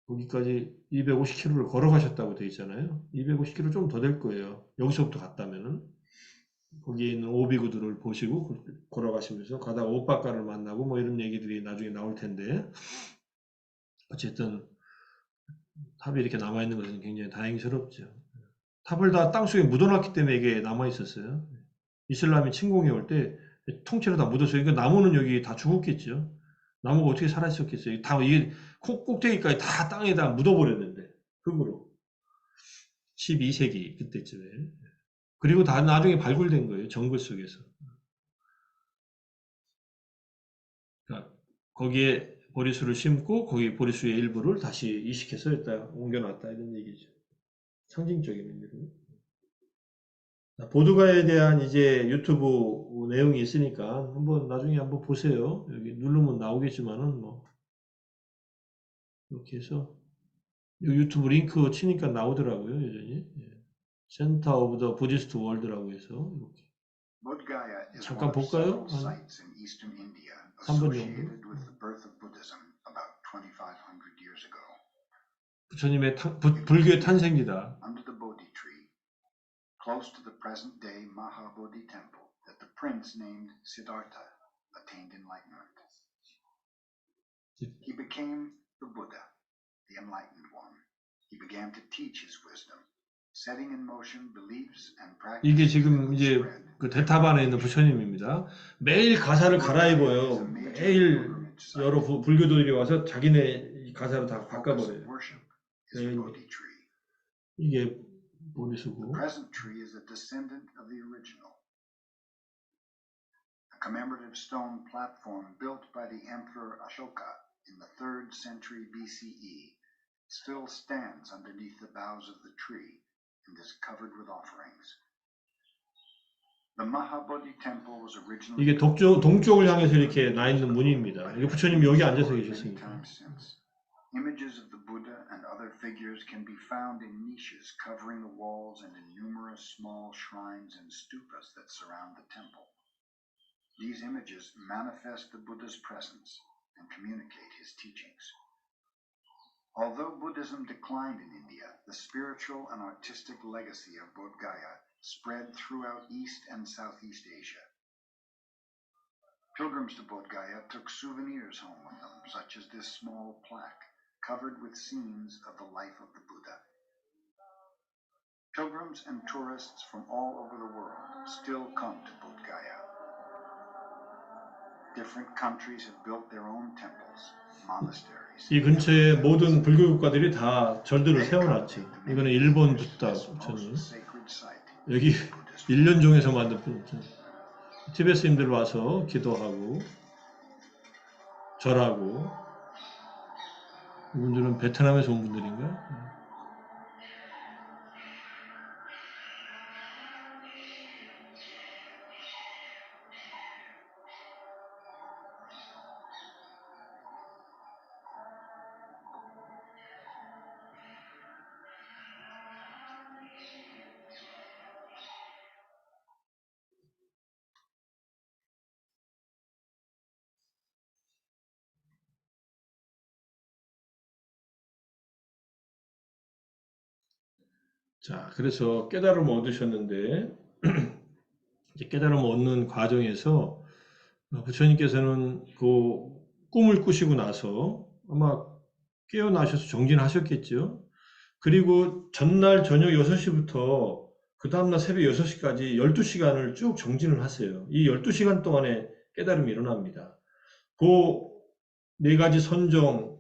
Speaker 1: 거기까지 250km를 걸어가셨다고 되어 있잖아요. 250km 좀 더 될 거예요. 여기서부터 갔다면은 거기에 있는 오비구들을 보시고 걸어가시면서 가다가 오빠가를 만나고 뭐 이런 얘기들이 나중에 나올 텐데 어쨌든 탑이 이렇게 남아있는 것은 굉장히 다행스럽죠. 탑을 다 땅속에 묻어놨기 때문에 이게 남아있었어요. 이슬람이 침공해 올 때 통째로 다 묻었어요. 그러니까 나무는 여기 다 죽었겠죠. 나무가 어떻게 살아있었겠어요. 다 이게 꼭대기까지 다 땅에다 묻어버렸는데 흙으로. 12세기 그때쯤에. 그리고 다 나중에 발굴된 거예요. 정글 속에서. 그러니까 거기에 보리수를 심고 거기 보리수의 일부를 다시 이식해서 여기다 옮겨놨다 이런 얘기죠. 상징적인 의미로. 보드가에 대한 이제 유튜브 내용이 있으니까 한번 나중에 한번 보세요. 여기 누르면 나오겠지만은 뭐 이렇게 해서 이 유튜브 링크 치니까 나오더라고요, 여전히. 센터 오브 더 부디스트 월드라고 해서 이렇게. 잠깐 볼까요? 한 3분 정도. 부처님의 불교의 탄생기다.
Speaker 6: Close to the present day Mahabodhi temple that the prince named Siddhartha attained enlightenment. He became the Buddha, the enlightened one. He began to teach his wisdom, setting in motion beliefs and practices.
Speaker 1: 이게 지금 이제 그 대타반에 있는 부처님입니다. 매일 가사를 갈아입어요. 매일 여러 불교도들이 와서 자기네 가사를 다 바꿔버려요. 이게 보리수고.
Speaker 6: The present tree is a descendant of the original. A commemorative stone platform built by the Emperor Ashoka in the 3rd century BCE still stands underneath the boughs of the tree and is covered with offerings. The Mahabodhi temple was originally
Speaker 1: 이게 동쪽을 향해서 이렇게 나 있는 문입니다. 이게 부처님이 여기 앉아서 계셨습니다.
Speaker 6: Images of the Buddha and other figures can be found in niches covering the walls and in numerous small shrines and stupas that surround the temple. These images manifest the Buddha's presence and communicate his teachings. Although Buddhism declined in India, the spiritual and artistic legacy of Bodh Gaya spread throughout East and Southeast Asia. Pilgrims to Bodh Gaya took souvenirs home with them, such as this small plaque, covered with scenes of the life of the Buddha. Pilgrims and tourists from all over the world still come to Bodh Gaya. Different countries have built their own temples, monasteries.
Speaker 1: 이 근처에 모든 불교 국가들이 다 절들을 세워놨죠. 이거는 일본 부다 부처님. 여기 1년종에서 만든 부처님. 티베트인들 와서 기도하고 절하고. 이분들은 베트남에서 온 분들인가? 자, 그래서 깨달음을 얻으셨는데 이제 깨달음을 얻는 과정에서 부처님께서는 그 꿈을 꾸시고 나서 아마 깨어나셔서 정진하셨겠죠. 그리고 전날 저녁 6시부터 그 다음날 새벽 6시까지 12시간을 쭉 정진을 하세요. 이 12시간 동안에 깨달음이 일어납니다. 그 네 가지 선정에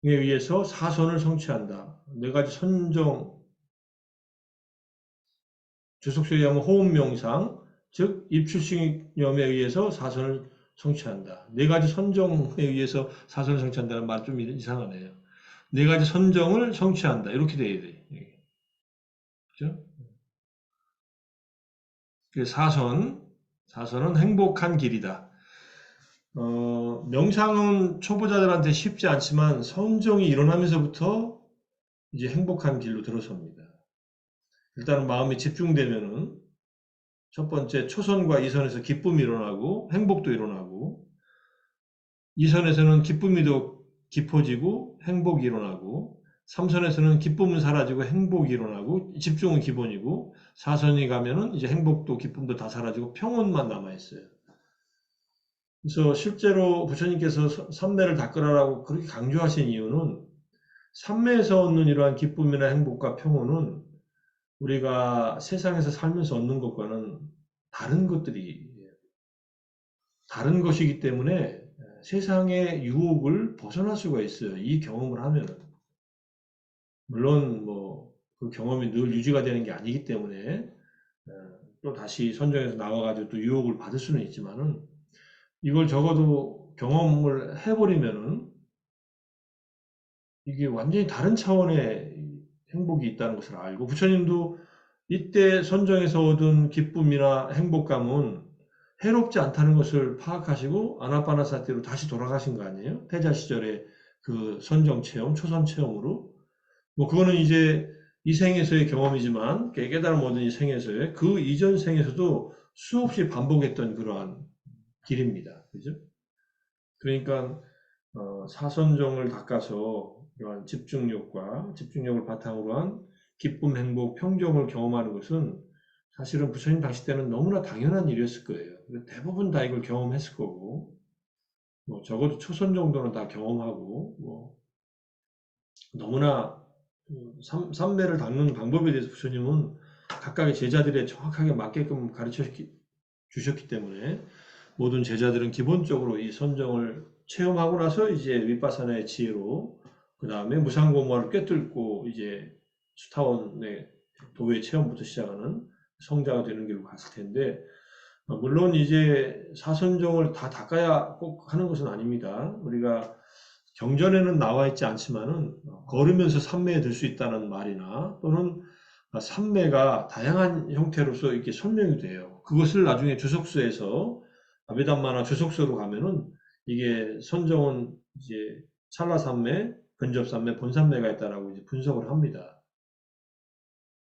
Speaker 1: 의해서 사선을 성취한다. 네 가지 선정, 주석서에 의하면 호흡명상, 즉 입출신념에 의해서 사선을 성취한다. 네 가지 선정에 의해서 사선을 성취한다는 말 좀 이상하네요. 네 가지 선정을 성취한다. 이렇게 돼야 돼. 그죠? 사선은 행복한 길이다. 명상은 초보자들한테 쉽지 않지만 선정이 일어나면서부터 이제 행복한 길로 들어섭니다. 일단은 마음이 집중되면은 첫 번째 초선과 이선에서 기쁨이 일어나고 행복도 일어나고, 이선에서는 기쁨이 더 깊어지고 행복이 일어나고, 삼선에서는 기쁨은 사라지고 행복이 일어나고 집중은 기본이고, 사선이 가면은 이제 행복도 기쁨도 다 사라지고 평온만 남아 있어요. 그래서 실제로 부처님께서 삼매를 닦으라고 그렇게 강조하신 이유는 삼매에서 얻는 이러한 기쁨이나 행복과 평온은 우리가 세상에서 살면서 얻는 것과는 다른 것이기 때문에 세상의 유혹을 벗어날 수가 있어요. 이 경험을 하면은. 물론 그 경험이 늘 유지가 되는 게 아니기 때문에 또 다시 선정에서 나와가지고 또 유혹을 받을 수는 있지만은, 이걸 적어도 경험을 해버리면은 이게 완전히 다른 차원의 행복이 있다는 것을 알고, 부처님도 이때 선정에서 얻은 기쁨이나 행복감은 해롭지 않다는 것을 파악하시고 아나파나사티로 다시 돌아가신 거 아니에요? 태자 시절에 그 선정 체험, 초선 체험으로. 그거는 이제 이 생에서의 경험이지만, 깨달음 얻은 이 생에서의 그 이전 생에서도 수없이 반복했던 그러한 길입니다. 그죠? 그러니까 사선정을 닦아서 이러한 집중력을 바탕으로 한 기쁨, 행복, 평정을 경험하는 것은 사실은 부처님 당시 때는 너무나 당연한 일이었을 거예요. 대부분 다 이걸 경험했을 거고, 적어도 초선 정도는 다 경험하고, 너무나 삼매를 닦는 방법에 대해서 부처님은 각각의 제자들의 정확하게 맞게끔 가르쳐 주셨기 때문에, 모든 제자들은 기본적으로 이 선정을 체험하고 나서 이제 윗바사나의 지혜로 그 다음에 무상고무화를 꿰뚫고 이제 수타원의 도의 체험부터 시작하는 성자가 되는 길로 갔을 텐데, 물론 이제 사선정을 다 닦아야 꼭 하는 것은 아닙니다. 우리가 경전에는 나와 있지 않지만은 걸으면서 삼매에 들 수 있다는 말이나, 또는 삼매가 다양한 형태로서 이렇게 설명이 돼요. 그것을 나중에 주석서에서 아비담마나 주석서로 가면은 이게 선정은 이제 찰나삼매, 근접삼매, 본삼매가 있다라고 이제 분석을 합니다.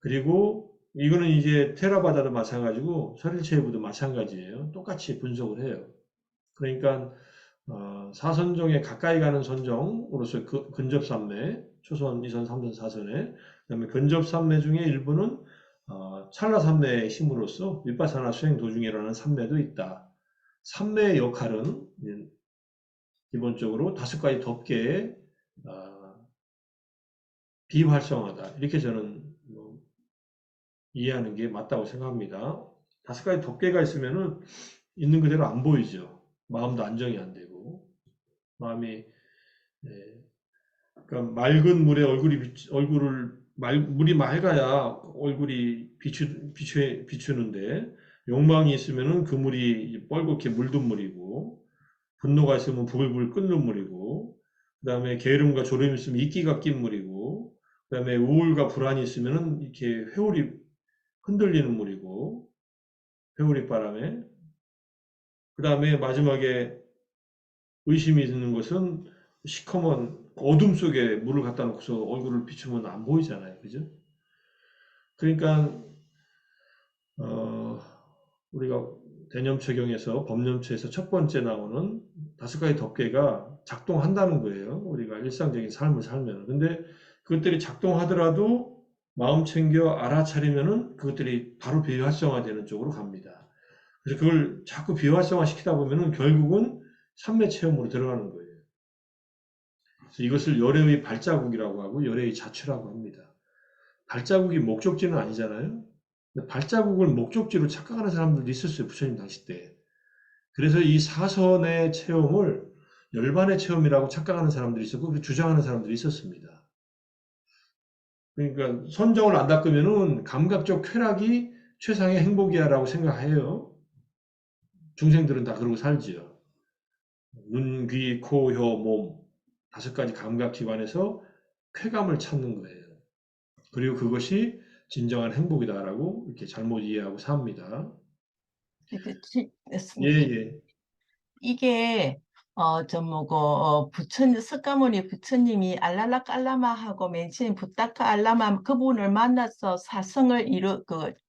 Speaker 1: 그리고 이거는 이제 테라바다도 마찬가지고 설일체부도 마찬가지예요. 똑같이 분석을 해요. 그러니까 사선정에 가까이 가는 선정으로서 근접삼매, 초선, 이선, 삼선, 사선에, 그다음에 근접삼매 중에 일부는 찰나삼매의 힘으로써 윗바사나 수행 도중이라는 삼매도 있다. 삼매의 역할은 기본적으로 5가지 덮개에 비활성화다. 이렇게 저는 이해하는 게 맞다고 생각합니다. 5가지 덮개가 있으면은 있는 그대로 안 보이죠. 마음도 안정이 안 되고, 마음이, 그러니까 맑은 물에 물이 맑아야 얼굴이 비추는데, 욕망이 있으면은 그 물이 뻘겋게 물든 물이고, 분노가 있으면 부글부글 끓는 물이고, 그 다음에 게으름과 졸음이 있으면 이끼가 낀 물이고, 그 다음에 우울과 불안이 있으면은 이렇게 회오리 흔들리는 물이고, 회오리 바람에. 그 다음에 마지막에 의심이 드는 것은 시커먼 어둠 속에 물을 갖다 놓고서 얼굴을 비추면 안 보이잖아요. 그죠? 그러니까, 우리가 대념체경에서 법념체에서 첫 번째 나오는 5가지 덮개가 작동한다는 거예요. 우리가 일상적인 삶을 살면. 근데 그것들이 작동하더라도 마음 챙겨 알아차리면은 그것들이 바로 비활성화되는 쪽으로 갑니다. 그래서 그걸 자꾸 비활성화 시키다 보면은 결국은 삼매 체험으로 들어가는 거예요. 그래서 이것을 열애의 발자국이라고 하고 열애의 자취라고 합니다. 발자국이 목적지는 아니잖아요. 근데 발자국을 목적지로 착각하는 사람들도 있었어요. 부처님 당시 때. 그래서 이 사선의 체험을 열반의 체험이라고 착각하는 사람들이 있었고, 주장하는 사람들이 있었습니다. 그러니까 선정을 안 닦으면은 감각적 쾌락이 최상의 행복이야라고 생각해요. 중생들은 다 그러고 살지요. 눈, 귀, 코, 혀, 몸 5가지 감각 기반에서 쾌감을 찾는 거예요. 그리고 그것이 진정한 행복이다라고 이렇게 잘못 이해하고 삽니다. 예, 예.
Speaker 7: 이게 석가모니 부처님이 알랄라 깔라마하고 맨 처음 부타카 알라마 그분을 만나서 사성을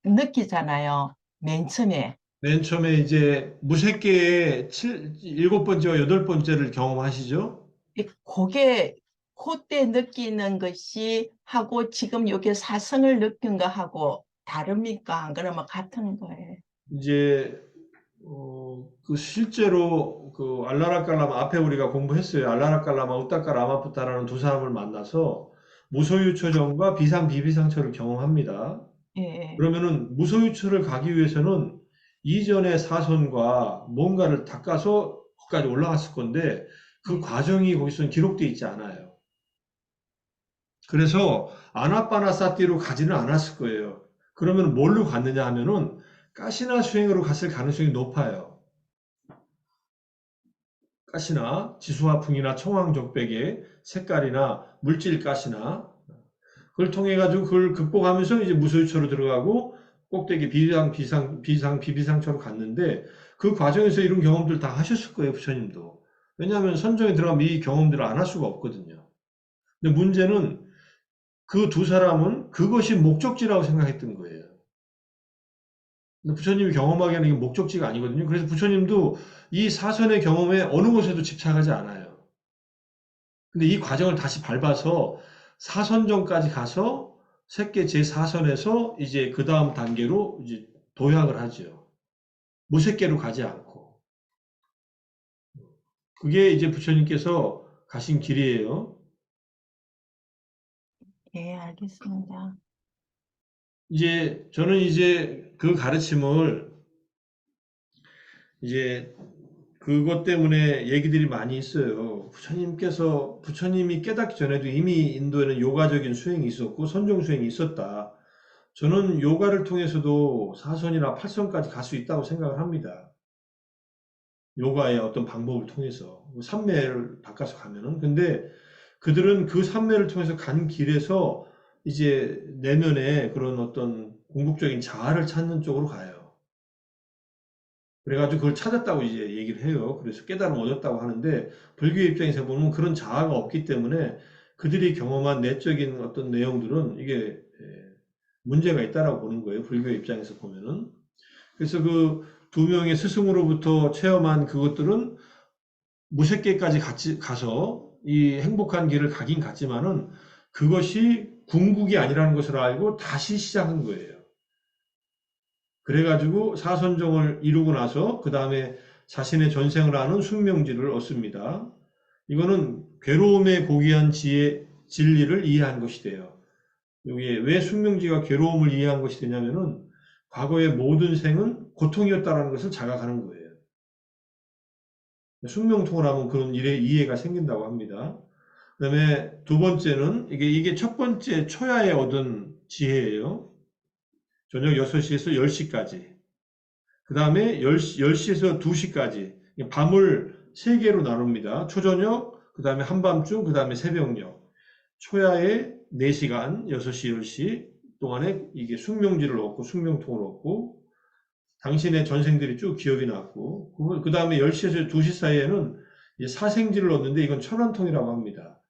Speaker 7: 느끼잖아요. 맨 처음에.
Speaker 1: 맨 처음에 이제 무색계의 7번째와 8번째를 경험하시죠?
Speaker 7: 그게 그때 느끼는 것이 하고 지금 여기 사성을 느낀 거하고 다릅니까? 안 그러면 같은 거예요?
Speaker 1: 이제 그 실제로 그 알라라깔라마 앞에 우리가 공부했어요. 알라라깔라마 우따까 라마푸타라는 두 사람을 만나서 무소유처정과 비상비비상처를 경험합니다.
Speaker 7: 예,
Speaker 1: 그러면은 무소유처를 가기 위해서는 이전의 사선과 뭔가를 닦아서 거기까지 올라갔을 건데 그 과정이 거기서는 기록되어 있지 않아요. 그래서 아나빠나사띠로 가지는 않았을 거예요. 그러면 뭘로 갔느냐 하면은 가시나 수행으로 갔을 가능성이 높아요. 가시나 지수화풍이나 청황적백의 색깔이나 물질 가시나 그걸 통해 가지고 그걸 극복하면서 이제 무소유처로 들어가고 꼭대기 비비상처로 갔는데 그 과정에서 이런 경험들 다 하셨을 거예요, 부처님도. 왜냐하면 선정에 들어가면 이 경험들을 안 할 수가 없거든요. 근데 문제는 그 두 사람은 그것이 목적지라고 생각했던 거예요. 근데 부처님이 경험하게 하는 게 목적지가 아니거든요. 그래서 부처님도 이 사선의 경험에 어느 곳에도 집착하지 않아요. 근데 이 과정을 다시 밟아서 사선정까지 가서 새끼 제4선에서 이제 그 다음 단계로 이제 도약을 하죠. 무색계로 가지 않고. 그게 이제 부처님께서 가신 길이에요.
Speaker 7: 예, 알겠습니다.
Speaker 1: 이제 저는 이제 그 가르침을 이제 그것 때문에 얘기들이 많이 있어요. 부처님이 깨닫기 전에도 이미 인도에는 요가적인 수행이 있었고 선정 수행이 있었다. 저는 요가를 통해서도 4선이나 8선까지 갈 수 있다고 생각을 합니다. 요가의 어떤 방법을 통해서 삼매를 바꿔서 가면은. 근데 그들은 그 삼매를 통해서 간 길에서 이제 내면에 그런 어떤 궁극적인 자아를 찾는 쪽으로 가요. 그래가지고 그걸 찾았다고 이제 얘기를 해요. 그래서 깨달음 얻었다고 하는데 불교의 입장에서 보면 그런 자아가 없기 때문에 그들이 경험한 내적인 어떤 내용들은 이게 문제가 있다라고 보는 거예요. 불교의 입장에서 보면은. 그래서 그 두 명의 스승으로부터 체험한 그것들은 무색계까지 가서 이 행복한 길을 가긴 갔지만은 그것이 궁극이 아니라는 것을 알고 다시 시작한 거예요. 그래가지고 사선정을 이루고 나서 그 다음에 자신의 전생을 아는 숙명지를 얻습니다. 이거는 괴로움에 고귀한 진리를 이해한 것이 돼요. 여기에 왜 숙명지가 괴로움을 이해한 것이 되냐면은 과거의 모든 생은 고통이었다는 것을 자각하는 거예요. 숙명통을 하면 그런 일의 이해가 생긴다고 합니다. 그 다음에 두 번째는 이게 첫 번째 초야에 얻은 지혜예요. 저녁 6시에서 10시까지. 그 다음에 10시에서 2시까지. 밤을 3개로 나눕니다. 초저녁, 그 다음에 한밤중, 그 다음에 새벽녘. 초야에 4시간, 6시, 10시 동안에 이게 숙명지를 얻고, 숙명통을 얻고, 당신의 전생들이 쭉 기억이 났고, 그 다음에 10시에서 2시 사이에는 이제 사생지를 얻는데 이건 천안통이라고 합니다.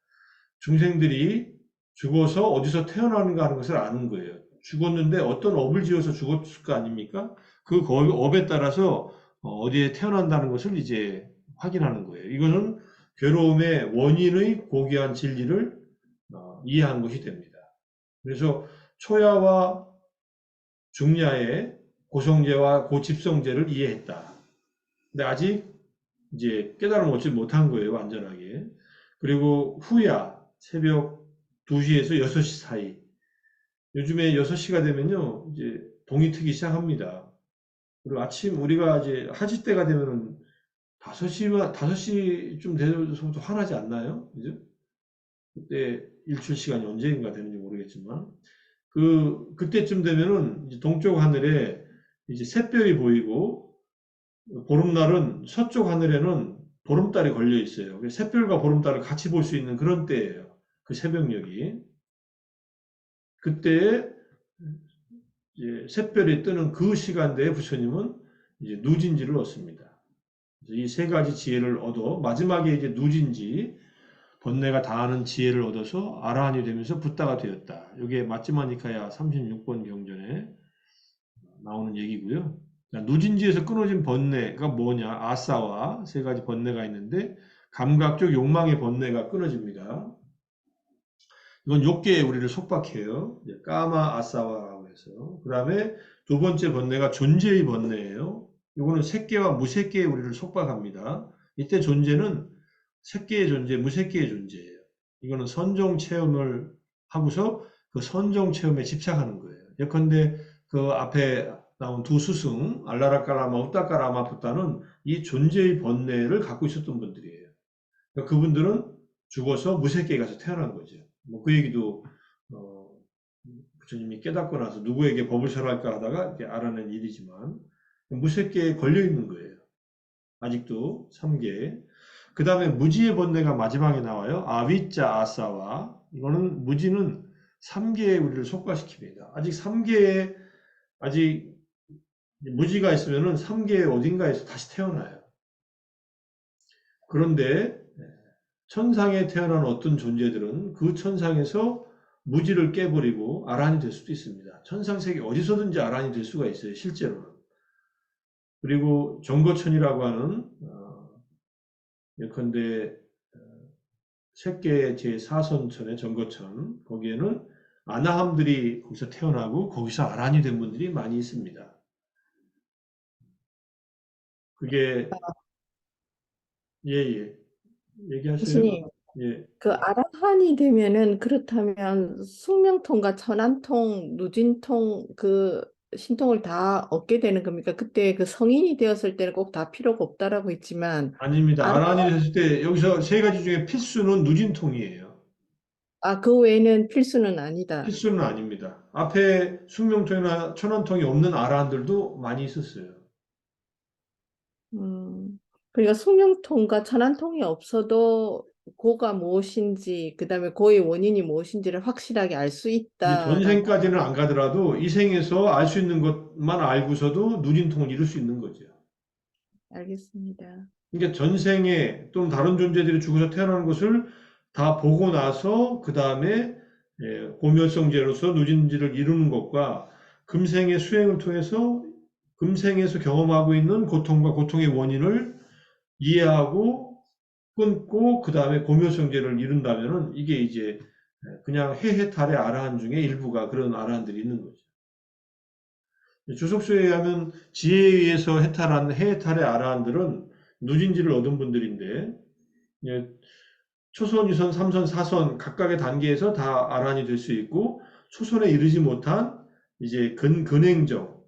Speaker 1: 중생들이 죽어서 어디서 태어나는가 하는 것을 아는 거예요. 죽었는데 어떤 업을 지어서 죽었을 거 아닙니까? 그 업에 따라서 어디에 태어난다는 것을 이제 확인하는 거예요. 이거는 괴로움의 원인의 고귀한 진리를 이해한 것이 됩니다. 그래서 초야와 중야의 고성제와 고집성제를 이해했다. 근데 아직 이제 깨달음 얻지 못한 거예요, 완전하게. 그리고 후야, 새벽 2시에서 6시 사이. 요즘에 6시가 되면요, 이제 동이 트기 시작합니다. 그리고 아침 우리가 이제 하지 때가 되면은 5시쯤 돼서부터 화나지 않나요? 그죠? 그때 일출 시간이 언제인가 되는지 모르겠지만, 그때쯤 되면은 이제 동쪽 하늘에 이제 샛별이 보이고, 보름날은 서쪽 하늘에는 보름달이 걸려 있어요. 그래서 샛별과 보름달을 같이 볼 수 있는 그런 때예요. 그 새벽녘이. 그때 이제 샛별이 뜨는 그 시간대에 부처님은 이제 누진지를 얻습니다. 이 세 가지 지혜를 얻어 마지막에 이제 누진지 번뇌가 다하는 지혜를 얻어서 아라한이 되면서 붓다가 되었다. 이게 마찌마니카야 36번 경전에 나오는 얘기고요. 누진지에서 끊어진 번뇌가 뭐냐? 아사와 세 가지 번뇌가 있는데 감각적 욕망의 번뇌가 끊어집니다. 이건 욕계에 우리를 속박해요. 이제 까마 아싸와라고 해서. 그 다음에 두 번째 번뇌가 존재의 번뇌예요. 이거는 색계와 무색계에 우리를 속박합니다. 이때 존재는 색계의 존재, 무색계의 존재예요. 이거는 선정 체험을 하고서 그 선정 체험에 집착하는 거예요. 예컨대 그 앞에 나온 두 스승, 알라라까라마, 웁다까라마부타는 이 존재의 번뇌를 갖고 있었던 분들이에요. 그러니까 그분들은 죽어서 무색계에 가서 태어난 거죠. 뭐 그 얘기도 부처님이 깨닫고 나서 누구에게 법을 설할까 하다가 이렇게 알아낸 일이지만 무색계에 걸려 있는 거예요. 아직도 3계. 그 다음에 무지의 번뇌가 마지막에 나와요. 아위자 아사와. 이거는 무지는 3계에 우리를 속박시킵니다. 아직 3계에 아직 무지가 있으면은 3계의 어딘가에서 다시 태어나요. 그런데 천상에 태어난 어떤 존재들은 그 천상에서 무지를 깨버리고 아란이 될 수도 있습니다. 천상 세계 어디서든지 아란이 될 수가 있어요. 실제로는. 그리고 정거천이라고 하는 예컨대 색계 제4선천의 정거천, 거기에는 아나함들이 거기서 태어나고 거기서 아란이 된 분들이 많이 있습니다. 그게 예예. 얘기하세요.
Speaker 4: 교수님,
Speaker 1: 예.
Speaker 4: 그 아라한이 되면은 그렇다면 숙명통과 천안통, 누진통 그 신통을 다 얻게 되는 겁니까? 그때 그 성인이 되었을 때는 꼭 다 필요가 없다라고 했지만
Speaker 1: 아닙니다.
Speaker 4: 아라
Speaker 1: 아란이 됐을 때 여기서 세 가지 중에 필수는 누진통이에요.
Speaker 4: 그 외에는 필수는 아니다.
Speaker 1: 필수는 아닙니다. 앞에 숙명통이나 천안통이 없는 아라한들도 많이 있었어요.
Speaker 4: 그러니까 숙명통과 천안통이 없어도 고가 무엇인지, 그다음에 고의 원인이 무엇인지를 확실하게 알 수
Speaker 1: 이제
Speaker 4: 있다라고.
Speaker 1: 전생까지는 안 가더라도 이 생에서 알 수 있는 것만 알고서도 누진통을 이룰 수 있는 거죠.
Speaker 4: 알겠습니다.
Speaker 1: 그러니까 전생에 또는 다른 존재들이 죽어서 태어나는 것을 다 보고 나서 그 다음에 고멸성제로서 누진지를 이루는 것과 금생의 수행을 통해서 금생에서 경험하고 있는 고통과 고통의 원인을 이해하고 끊고 그 다음에 고멸성제를 이룬다면은 이게 이제 그냥 해해탈의 아라한 중에 일부가 그런 아라한들이 있는 거죠. 주석수에 의하면 지혜에 의해서 해탈한 해해탈의 아라한들은 누진지를 얻은 분들인데 초선, 2선, 3선, 4선 각각의 단계에서 다 아라한이 될 수 있고 초선에 이르지 못한 이제 근행정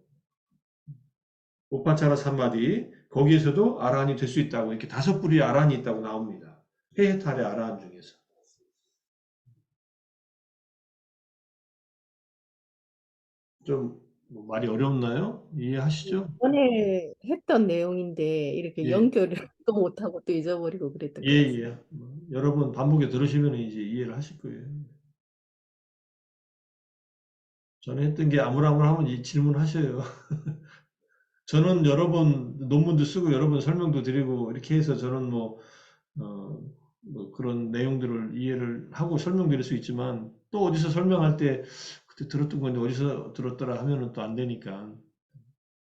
Speaker 1: 오파차라 삼마디 거기에서도 아라한이 될 수 있다고 이렇게 5뿌리의 아라한이 있다고 나옵니다. 해해탈의 아라한 중에서. 좀 말이 어렵나요? 이해하시죠?
Speaker 4: 전에 했던 내용인데 이렇게
Speaker 1: 예.
Speaker 4: 연결을 또 못하고 또 잊어버리고 그랬던 것
Speaker 1: 예,
Speaker 4: 같습니다.
Speaker 1: 예. 여러 번 반복해 들으시면 이제 이해를 하실 거예요. 전에 했던 게 아무랑하면 이 질문하셔요. 저는 여러 번 논문도 쓰고 여러 번 설명도 드리고 이렇게 해서 저는 뭐 그런 내용들을 이해를 하고 설명드릴 수 있지만 또 어디서 설명할 때 그때 들었던 건데 어디서 들었더라 하면은 또 안 되니까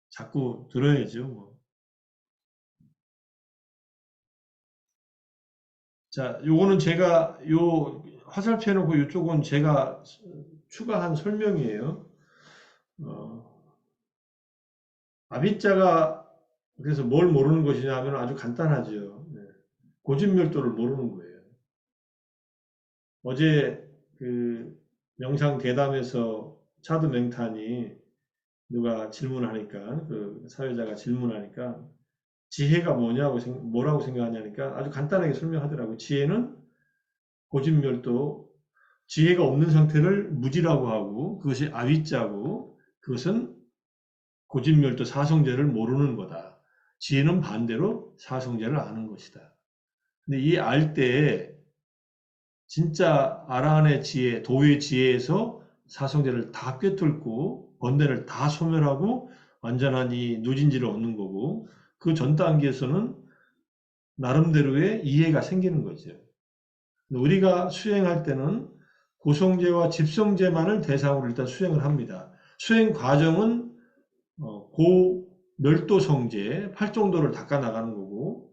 Speaker 1: 자꾸 들어야죠. 뭐. 자, 요거는 제가 요 화살표 해놓고 이쪽은 제가 추가한 설명이에요. 아비자가 그래서 뭘 모르는 것이냐 하면 아주 간단하죠. 고진멸도를 모르는 거예요. 어제 그 명상 대담에서 차드 맹탄이 누가 질문하니까 그 사회자가 질문하니까 지혜가 뭐냐고 뭐라고 생각하냐니까 아주 간단하게 설명하더라고요. 지혜는 고진멸도 지혜가 없는 상태를 무지라고 하고 그것이 아위자고 그것은 고진멸도 사성제를 모르는 거다. 지혜는 반대로 사성제를 아는 것이다. 근데 이 알 때에 진짜 아라한의 지혜, 도의 지혜에서 사성제를 다 꿰뚫고 번뇌를 다 소멸하고 완전한 이 누진지를 얻는 거고 그 전 단계에서는 나름대로의 이해가 생기는 거죠. 우리가 수행할 때는 고성제와 집성제만을 대상으로 일단 수행을 합니다. 수행 과정은 고멸도성제 8정도를 닦아 나가는 거고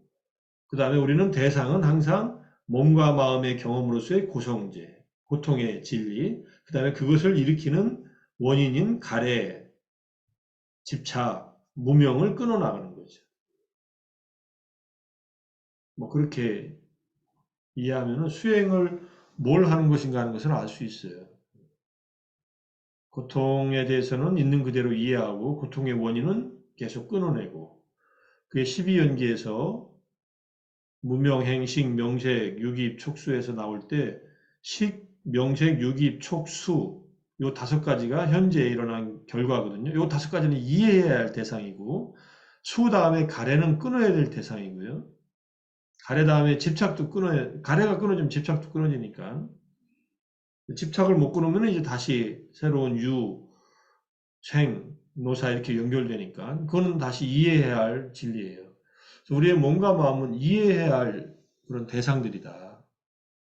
Speaker 1: 그 다음에 우리는 대상은 항상 몸과 마음의 경험으로서의 고성제, 고통의 진리, 그 다음에 그것을 일으키는 원인인 가래, 집착, 무명을 끊어나가는 거죠. 뭐 그렇게 이해하면 수행을 뭘 하는 것인가 하는 것을 알 수 있어요. 고통에 대해서는 있는 그대로 이해하고 고통의 원인은 계속 끊어내고 그게 12연기에서 무명, 식, 명색, 유깁, 촉수에서 나올 때 식, 명색, 유깁, 촉수 요 5가지가 현재 일어난 결과거든요. 요 5가지는 이해해야 할 대상이고 수 다음에 가래는 끊어야 될 대상이고요. 가래 다음에 집착도 가래가 끊어지면 집착도 끊어지니까 집착을 못 끊으면 이제 다시 새로운 유, 생, 노사 이렇게 연결되니까 그거는 다시 이해해야 할 진리예요. 그래서 우리의 몸과 마음은 이해해야 할 그런 대상들이다.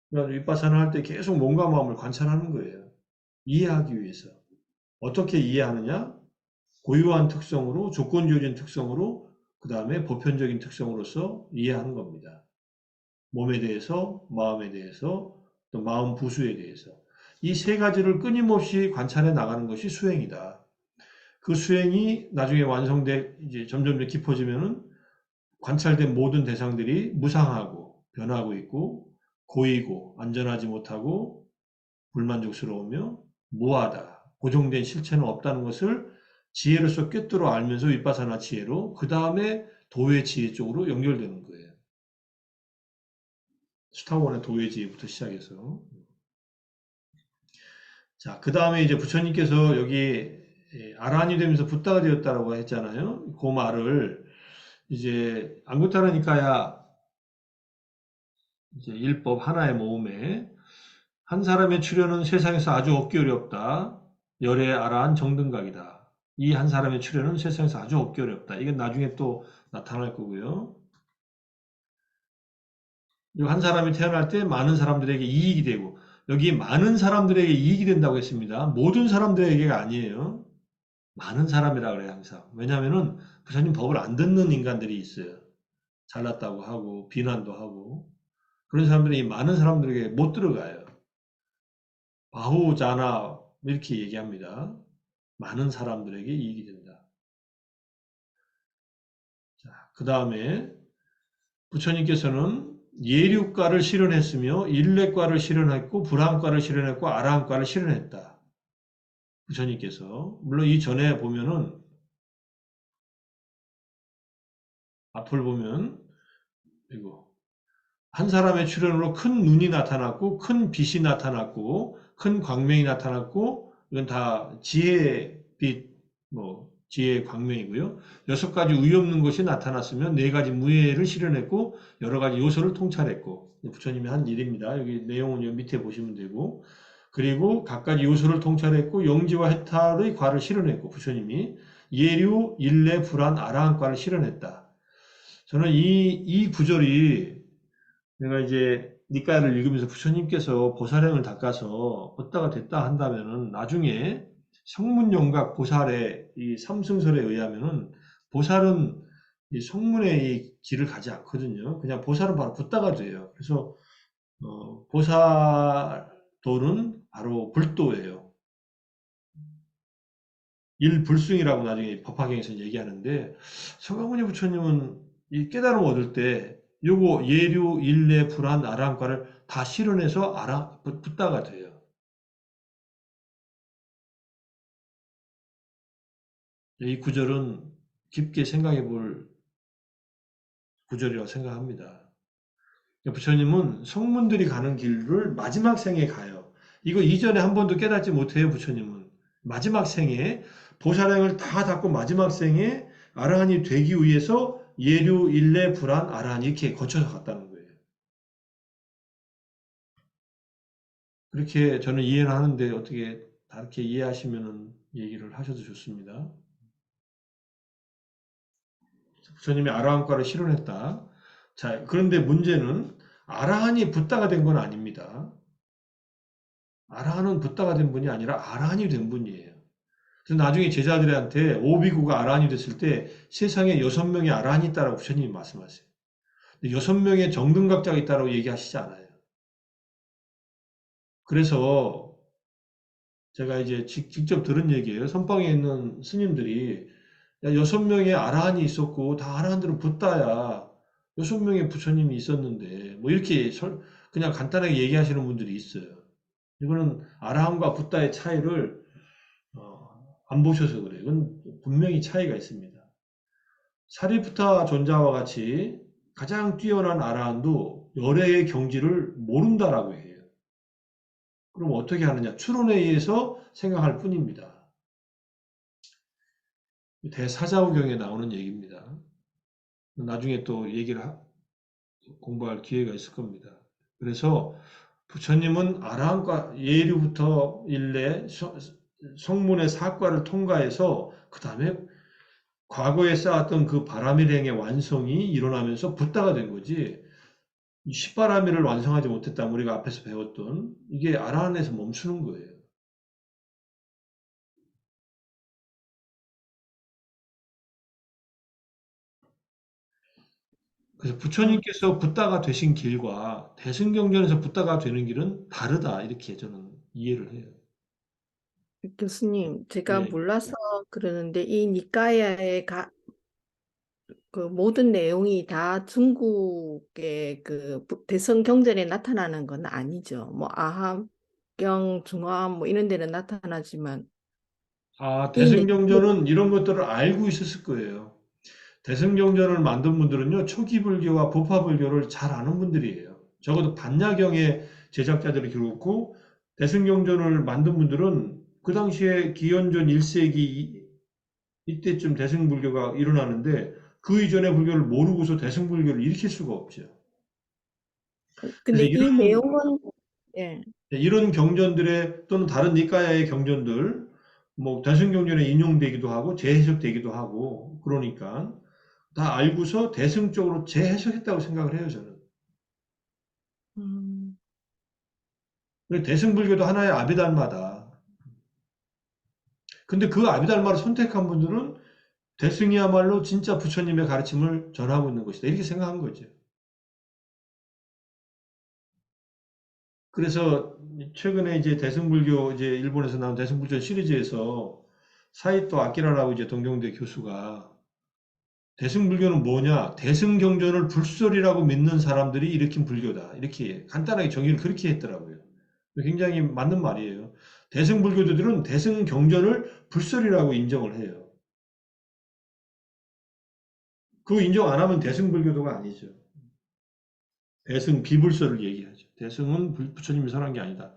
Speaker 1: 그래서 윗바사나 할 때 계속 몸과 마음을 관찰하는 거예요. 이해하기 위해서. 어떻게 이해하느냐? 고유한 특성으로, 조건주의적인 특성으로, 그 다음에 보편적인 특성으로서 이해하는 겁니다. 몸에 대해서, 마음에 대해서, 또 마음 부수에 대해서. 이 3가지를 끊임없이 관찰해 나가는 것이 수행이다. 그 수행이 나중에 완성돼 이제 점점 깊어지면은 관찰된 모든 대상들이 무상하고 변하고 있고 고이고 안전하지 못하고 불만족스러우며 무하다. 고정된 실체는 없다는 것을 지혜로서 꿰뚫어 알면서 윗바사나 지혜로 그 다음에 도의 지혜 쪽으로 연결되는 거예요. 스타원의 도의 지혜부터 시작해서. 자, 그 다음에 이제 부처님께서 여기 아라한이 되면서 붓다가 되었다라고 했잖아요. 그 말을 이제 안구타라니까야 이제 일법 하나의 모음에 한 사람의 출현은 세상에서 아주 얻기 어렵다. 열의 아라한 정등각이다. 이 한 사람의 출현은 세상에서 아주 얻기 어렵다. 이게 나중에 또 나타날 거고요. 이 한 사람이 태어날 때 많은 사람들에게 이익이 되고 여기 많은 사람들에게 이익이 된다고 했습니다. 모든 사람들에게가 아니에요. 많은 사람이라 그래요, 항상. 왜냐하면은 부처님 법을 안 듣는 인간들이 있어요. 잘났다고 하고 비난도 하고 그런 사람들이 많은 사람들에게 못 들어가요. 바후자나 이렇게 얘기합니다. 많은 사람들에게 이익이 된다. 자, 그 다음에 부처님께서는 예류과를 실현했으며 일례과를 실현했고 불함과를 실현했고 아라함과를 실현했다. 부처님께서 물론 이 전에 보면은 앞을 보면 이거 한 사람의 출현으로 큰 눈이 나타났고 큰 빛이 나타났고 큰 광명이 나타났고 이건 다 지혜의 빛, 뭐 지혜의 광명이고요. 6가지 의의 없는 것이 나타났으면 4가지 무예를 실현했고 여러 가지 요소를 통찰했고 부처님이 한 일입니다. 여기 내용은 여기 밑에 보시면 되고 그리고 각가지 요소를 통찰했고 영지와 해탈의 과를 실현했고 부처님이 예류, 일례, 불안, 아라한과를 실현했다. 저는 이 구절이 내가 이제 니까야를 읽으면서 부처님께서 보살행을 닦아서 얻다가 됐다 한다면은 나중에 성문영각 보살의 이 삼승설에 의하면은 보살은 이 성문의 이 길을 가지 않거든요. 그냥 보살은 바로 붓다가 돼요. 그래서 보살도는 바로 불도예요. 일불승이라고 나중에 법화경에서 얘기하는데 서가모니 부처님은 이 깨달음 얻을 때 요거 예류, 일례, 불안, 아라한과를 다 실현해서 붓다가 돼요. 이 구절은 깊게 생각해 볼 구절이라고 생각합니다. 부처님은 성문들이 가는 길을 마지막 생에 가요. 이거 이전에 한 번도 깨닫지 못해요, 부처님은. 마지막 생에 보살행을 다 닦고 마지막 생에 아라한이 되기 위해서 예류, 일례, 불안, 아라한 이렇게 거쳐서 갔다는 거예요. 그렇게 저는 이해를 하는데 어떻게 다르게 이해하시면 얘기를 하셔도 좋습니다. 부처님이 아라한과를 실현했다. 자, 그런데 문제는 아라한이 붓다가 된 건 아닙니다. 아라한은 붓다가 된 분이 아니라 아라한이 된 분이에요. 그래서 나중에 제자들한테 오비구가 아라한이 됐을 때 세상에 6명의 아라한이 있다라고 부처님이 말씀하세요. 6명의 정등각자가 있다라고 얘기하시지 않아요. 그래서 제가 이제 직접 들은 얘기예요. 선방에 있는 스님들이 야, 6명의 아라한이 있었고 다 아라한들은 붓다야. 6명의 부처님이 있었는데 뭐 이렇게 그냥 간단하게 얘기하시는 분들이 있어요. 이거는 아라한과 붓다의 차이를 안 보셔서 그래요. 이건 분명히 차이가 있습니다. 사리푸타 존자와 같이 가장 뛰어난 아라한도 열애의 경지를 모른다라고 해요. 그럼 어떻게 하느냐? 추론에 의해서 생각할 뿐입니다. 대사자후경에 나오는 얘기입니다. 나중에 또 얘기를 공부할 기회가 있을 겁니다. 그래서 부처님은 아라한과 예류부터 일례 성문의 사과를 통과해서 그 다음에 과거에 쌓았던 그 바라밀행의 완성이 일어나면서 붓다가 된 거지. 이 십바라밀을 완성하지 못했다면 우리가 앞에서 배웠던 이게 아라한에서 멈추는 거예요. 그래서 부처님께서 붓다가 되신 길과 대승경전에서 붓다가 되는 길은 다르다 이렇게 저는 이해를 해요.
Speaker 4: 교수님, 제가
Speaker 1: 예.
Speaker 4: 몰라서 그러는데 이 니까야의 그 모든 내용이 다 중국의 그 대성 경전에 나타나는 건 아니죠. 뭐 아함경, 중화함 뭐 이런 데는 나타나지만 이
Speaker 1: 대승경전은 이런 것들을 알고 있었을 거예요. 대승경전을 만든 분들은요, 초기 불교와 부파 불교를 잘 아는 분들이에요. 적어도 반야경의 제작자들이 그렇고, 대승경전을 만든 분들은 그 당시에 기원전 1세기 이때쯤 대승불교가 일어나는데, 그 이전의 불교를 모르고서 대승불교를 일으킬 수가 없죠.
Speaker 4: 근데
Speaker 1: 그래서
Speaker 4: 이 내용은 예.
Speaker 1: 이런 경전들의 또는 다른 니까야의 경전들, 뭐 대승경전에 인용되기도 하고 재해석되기도 하고 그러니까 다 알고서 대승적으로 재해석했다고 생각을 해요, 저는.
Speaker 4: 음,
Speaker 1: 그리고 대승불교도 하나의 아비달마다. 근데 그 아비달마를 선택한 분들은 대승이야말로 진짜 부처님의 가르침을 전하고 있는 것이다. 이렇게 생각한 거죠. 그래서 최근에 이제 대승불교, 이제 일본에서 나온 대승불교 시리즈에서 사이토 아키라라고 이제 동경대 교수가 대승불교는 뭐냐? 대승경전을 불설이라고 믿는 사람들이 일으킨 불교다. 이렇게 간단하게 정의를 그렇게 했더라고요. 굉장히 맞는 말이에요. 대승불교도들은 대승경전을 불설이라고 인정을 해요. 그 인정 안 하면 대승불교도가 아니죠. 대승 비불설을 얘기하죠. 대승은 부처님이 설한 게 아니다.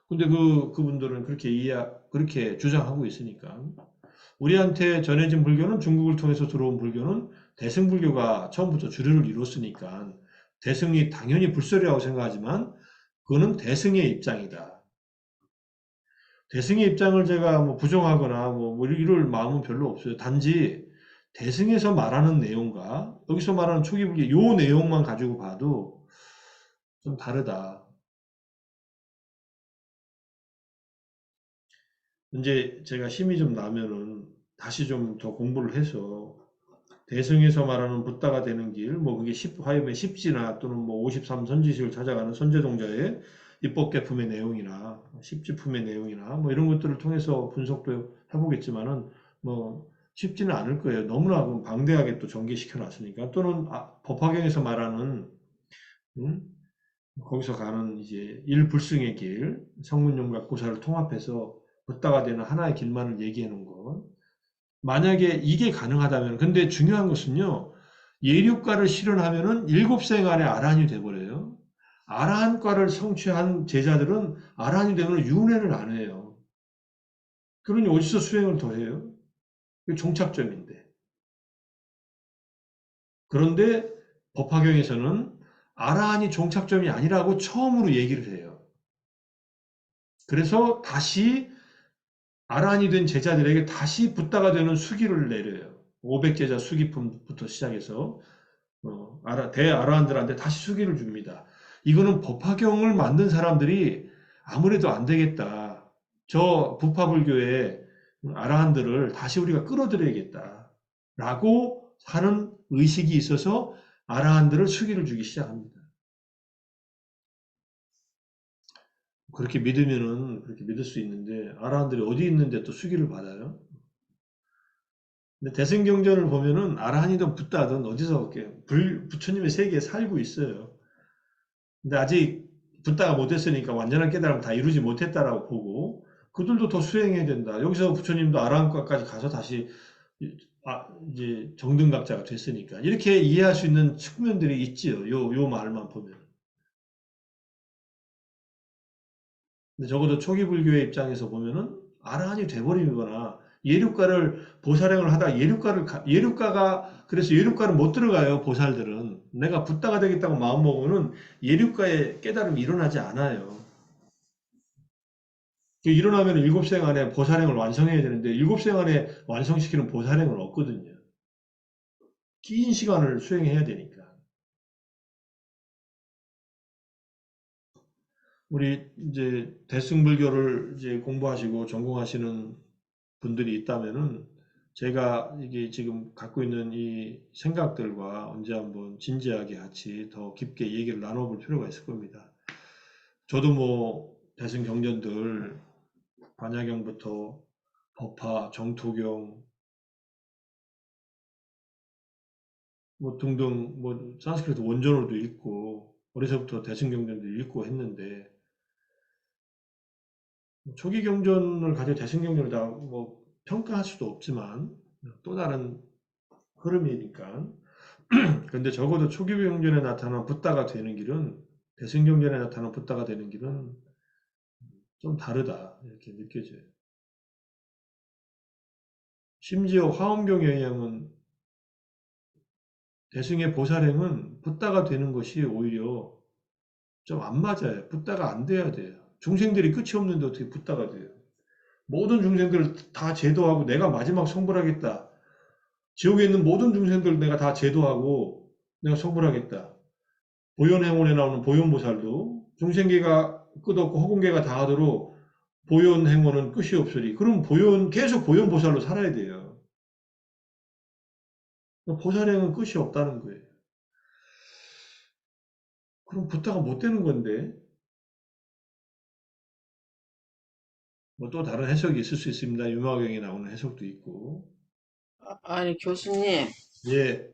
Speaker 1: 근데 그분들은 그렇게 주장하고 있으니까. 우리한테 전해진 불교는 중국을 통해서 들어온 불교는 대승불교가 처음부터 주류를 이뤘으니까 대승이 당연히 불설이라고 생각하지만 그거는 대승의 입장이다. 대승의 입장을 제가 뭐 부정하거나 뭐 이럴 마음은 별로 없어요. 단지 대승에서 말하는 내용과 여기서 말하는 초기 불교 요 내용만 가지고 봐도 좀 다르다. 이제 제가 힘이 좀 나면은 다시 좀 더 공부를 해서 대승에서 말하는 붓다가 되는 길, 뭐 그게 화염의 10지나 또는 뭐 53 선지식을 찾아가는 선제동자의 입법계품의 내용이나 십지품의 내용이나 뭐 이런 것들을 통해서 분석도 해보겠지만은 뭐 쉽지는 않을 거예요. 너무나 방대하게 또 전개시켜 놨으니까. 또는 법화경에서 말하는 거기서 가는 이제 일불승의 길, 성문용각고사를 통합해서 붓다가 되는 하나의 길만을 얘기해 놓은 것. 만약에 이게 가능하다면, 근데 중요한 것은요, 예류과를 실현하면은 7생 안에 아라한이 돼버려요. 아라한과를 성취한 제자들은 아라한이 되면 윤회를 안 해요. 그러니 어디서 수행을 더 해요? 그게 종착점인데. 그런데 법화경에서는 아라한이 종착점이 아니라고 처음으로 얘기를 해요. 그래서 다시 아라한이 된 제자들에게 다시 붓다가 되는 수기를 내려요. 500제자 수기품부터 시작해서 대아라한들한테 다시 수기를 줍니다. 이거는 법화경을 만든 사람들이 아무래도 안 되겠다. 저 부파불교의 아라한들을 다시 우리가 끌어들여야겠다. 라고 하는 의식이 있어서 아라한들을 수기를 주기 시작합니다. 그렇게 믿으면은 그렇게 믿을 수 있는데 아라한들이 어디 있는데 또 수기를 받아요? 근데 대승경전을 보면은 아라한이든 붓다든 어디서 이렇게 부처님의 세계에 살고 있어요. 근데 아직 붓다가 못했으니까 완전한 깨달음 다 이루지 못했다라고 보고 그들도 더 수행해야 된다. 여기서 부처님도 아라한과까지 가서 다시 이제 정등각자가 됐으니까 이렇게 이해할 수 있는 측면들이 있지요. 요 말만 보면. 근데 적어도 초기 불교의 입장에서 보면은 아라한이 돼버리거나 예류가를 보살행을 하다 예류가가 그래서 예류가를 못 들어가요. 보살들은 내가 붓다가 되겠다고 마음 먹으면은 예류가의 깨달음이 일어나지 않아요. 일어나면 일곱생 안에 보살행을 완성해야 되는데 일곱생 안에 완성시키는 보살행은 없거든요. 긴 시간을 수행해야 되니까. 우리 이제 대승불교를 이제 공부하시고 전공하시는 분들이 있다면은 제가 이게 지금 갖고 있는 이 생각들과 언제 한번 진지하게 같이 더 깊게 얘기를 나눠볼 필요가 있을 겁니다. 저도 뭐 대승경전들 반야경부터 법화, 정토경 뭐 등등 뭐 산스크리트 원전어도 읽고 어려서부터 대승경전도 읽고 했는데 초기 경전을 가지고 대승경전을 다 뭐 평가할 수도 없지만 또 다른 흐름이니까. 근데 적어도 초기 경전에 나타난 붓다가 되는 길은 대승경전에 나타난 붓다가 되는 길은 좀 다르다 이렇게 느껴져요. 심지어 화엄경에 의하면 대승의 보살행은 붓다가 되는 것이 오히려 좀 안 맞아요. 붓다가 안 돼야 돼요. 중생들이 끝이 없는데 어떻게 붓다가 돼요? 모든 중생들을 다 제도하고 내가 마지막 성불하겠다. 지옥에 있는 모든 중생들 내가 다 제도하고 내가 성불하겠다. 보현행원에 나오는 보현보살도 중생계가 끝없고 허공계가 다 하도록 보현행원은 끝이 없으리. 그럼 계속 보현보살로 살아야 돼요. 보살행은 끝이 없다는 거예요. 그럼 붓다가 못 되는 건데 뭐 또 다른 해석이 있을 수 있습니다. 유마경에 나오는 해석도 있고.
Speaker 5: 아니, 교수님,
Speaker 1: 예,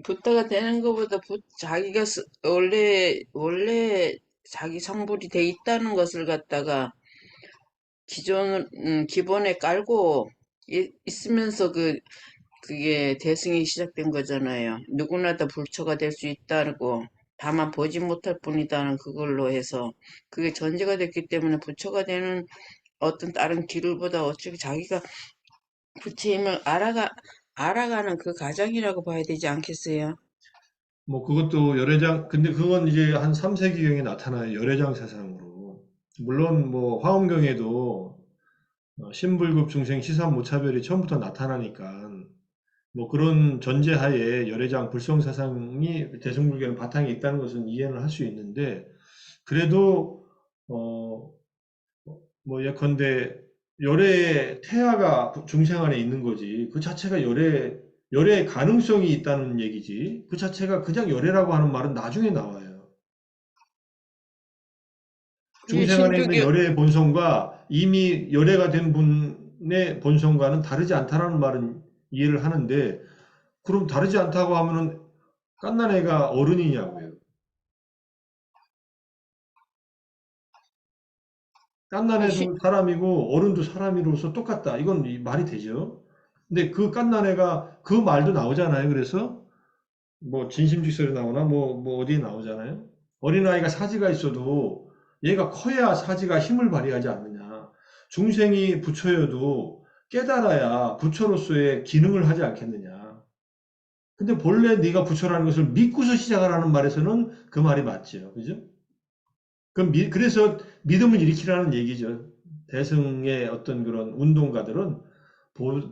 Speaker 5: 붓다가 되는 것보다 자기가 원래 자기 성불이 돼 있다는 것을 갖다가 기본에 깔고 있으면서 그게 대승이 시작된 거잖아요. 누구나 다 불처가 될 수 있다고, 다만 보지 못할 뿐이다는 그걸로 해서 그게 전제가 됐기 때문에 부처가 되는 어떤 다른 길보다 어차피 자기가 부처의 힘을 알아가는 그 과정이라고 봐야 되지 않겠어요?
Speaker 1: 뭐 그것도 열애장, 근데 그건 이제 한 3세기경에 나타나요. 열애장 사상으로. 물론 뭐 화엄경에도 신불급 중생 시삼무차별이 처음부터 나타나니까 뭐 그런 전제하에 열애장 불성 사상이 대승불교는 바탕에 있다는 것은 이해는 할 수 있는데 그래도 뭐 예컨대 열애의 태아가 중생 안에 있는 거지 그 자체가 열애의 가능성이 있다는 얘기지 그 자체가 그냥 열애라고 하는 말은 나중에 나와요.
Speaker 5: 그게
Speaker 1: 중생 안에 있는
Speaker 5: 신불교,
Speaker 1: 열애의 본성과 이미 열애가 된 분의 본성과는 다르지 않다라는 말은 이해를 하는데 그럼 다르지 않다고 하면은 갓난애가 어른이냐고요.
Speaker 5: 그 신,
Speaker 1: 갓난애도 사람이고 어른도 사람이로서 똑같다. 이건 말이 되죠. 근데 그 갓난애가 그 말도 나오잖아요. 그래서 뭐 진심직설에 나오나 뭐 어디에 나오잖아요. 어린아이가 사지가 있어도 얘가 커야 사지가 힘을 발휘하지 않느냐. 중생이 부처여도 깨달아야 부처로서의 기능을 하지 않겠느냐. 근데 본래 네가 부처라는 것을 믿고서 시작하라는 말에서는 그 말이 맞죠. 그죠? 그래서 믿음을 일으키라는 얘기죠. 대승의 어떤 그런 운동가들은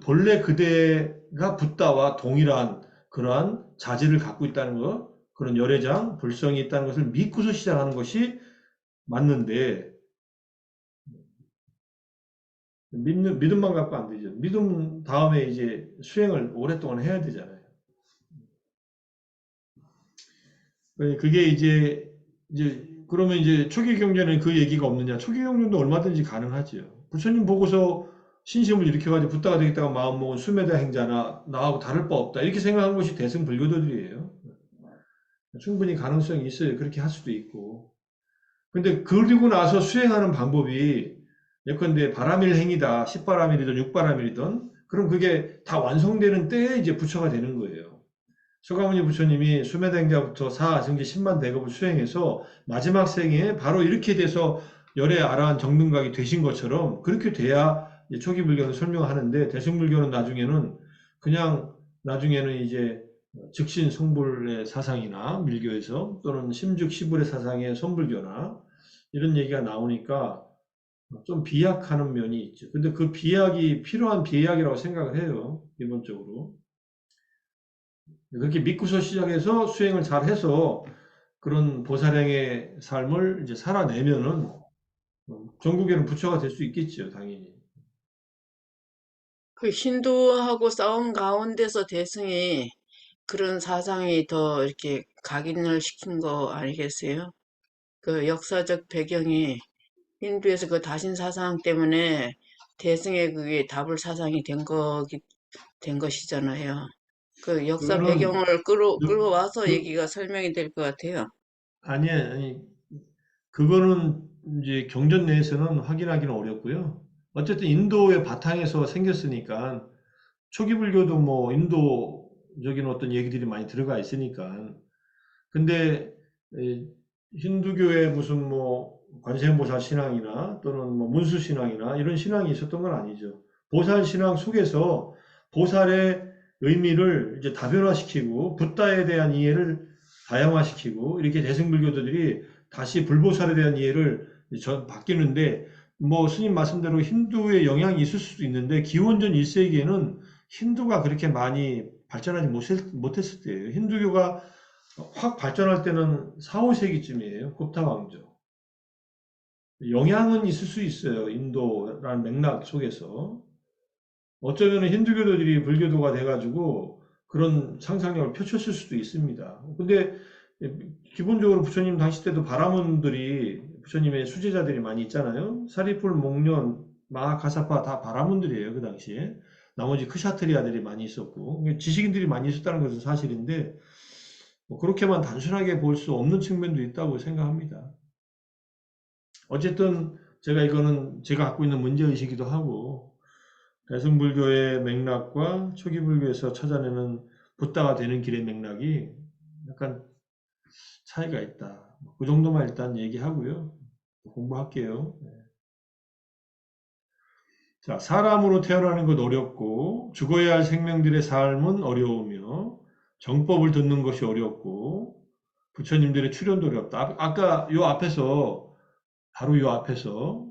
Speaker 1: 본래 그대가 붓다와 동일한 그러한 자질을 갖고 있다는 것, 그런 열애장, 불성이 있다는 것을 믿고서 시작하는 것이 맞는데, 믿음만 갖고 안 되죠. 믿음 다음에 이제 수행을 오랫동안 해야 되잖아요. 그게 이제 그러면 이제 초기 경전에는 그 얘기가 없느냐? 초기 경전도 얼마든지 가능하지요. 부처님 보고서 신심을 일으켜가지고 붓다가 되겠다고 마음먹은 수메다 행자나 나하고 다를 바 없다. 이렇게 생각한 것이 대승 불교도들이에요. 충분히 가능성이 있어요. 그렇게 할 수도 있고. 근데 그리고 나서 수행하는 방법이 예컨대 바라밀 행이다. 10바라밀이든 6바라밀이든 그럼 그게 다 완성되는 때에 이제 부처가 되는 거예요. 소가모니 부처님이 수메다행자부터 사아승지 10만 대급을 수행해서 마지막 생에 바로 이렇게 돼서 열애 아라한 정등각이 되신 것처럼 그렇게 돼야 이제 초기 불교는 설명하는데 대승불교는 나중에는 이제 즉신 성불의 사상이나 밀교에서 또는 심죽 시불의 사상의 선불교나 이런 얘기가 나오니까 좀 비약하는 면이 있죠. 근데 그 비약이 필요한 비약이라고 생각을 해요. 기본적으로. 그렇게 믿고서 시작해서 수행을 잘 해서 그런 보살행의 삶을 이제 살아내면은 전국에는 부처가 될 수 있겠죠, 당연히.
Speaker 5: 그 힌두하고 싸움 가운데서 대승이 그런 사상이 더 이렇게 각인을 시킨 거 아니겠어요? 그 역사적 배경이 힌두에서 그 다신 사상 때문에 대승의 그게 다불 사상이 된 것이잖아요. 그 역사
Speaker 1: 그거는
Speaker 5: 배경을 끌어와서 얘기가 설명이 될 것 같아요.
Speaker 1: 아니, 그거는 이제 경전 내에서는 확인하기는 어렵고요. 어쨌든 인도의 바탕에서 생겼으니까 초기 불교도 뭐 인도적인 어떤 얘기들이 많이 들어가 있으니까. 근데 힌두교의 무슨 뭐 관세음보살 신앙이나 또는 뭐 문수 신앙이나 이런 신앙이 있었던 건 아니죠. 보살 신앙 속에서 보살의 의미를 이제 다변화시키고 붓다에 대한 이해를 다양화시키고 이렇게 대승불교도들이 다시 불보살에 대한 이해를 바뀌는데 뭐 스님 말씀대로 힌두의 영향이 있을 수도 있는데 기원전 1세기에는 힌두가 그렇게 많이 발전하지 못했을 때예요. 힌두교가 확 발전할 때는 4, 5세기쯤이에요. 굽타 왕조. 영향은 있을 수 있어요. 인도라는 맥락 속에서. 어쩌면 힌두교도들이 불교도가 돼가지고 그런 상상력을 펼쳤을 수도 있습니다. 근데 기본적으로 부처님 당시 때도 바라문들이 부처님의 수제자들이 많이 있잖아요. 사리풀, 목련, 마하가사파 다 바라문들이에요. 그 당시에. 나머지 크샤트리아들이 많이 있었고 지식인들이 많이 있었다는 것은 사실인데 뭐 그렇게만 단순하게 볼 수 없는 측면도 있다고 생각합니다. 어쨌든 이거는 제가 갖고 있는 문제의식이기도 하고 대승불교의 맥락과 초기 불교에서 찾아내는 붓다가 되는 길의 맥락이 약간 차이가 있다. 그 정도만 일단 얘기하고요. 공부할게요. 자, 사람으로 태어나는 것 어렵고 죽어야 할 생명들의 삶은 어려우며 정법을 듣는 것이 어렵고 부처님들의 출현도 어렵다. 아까 바로 요 앞에서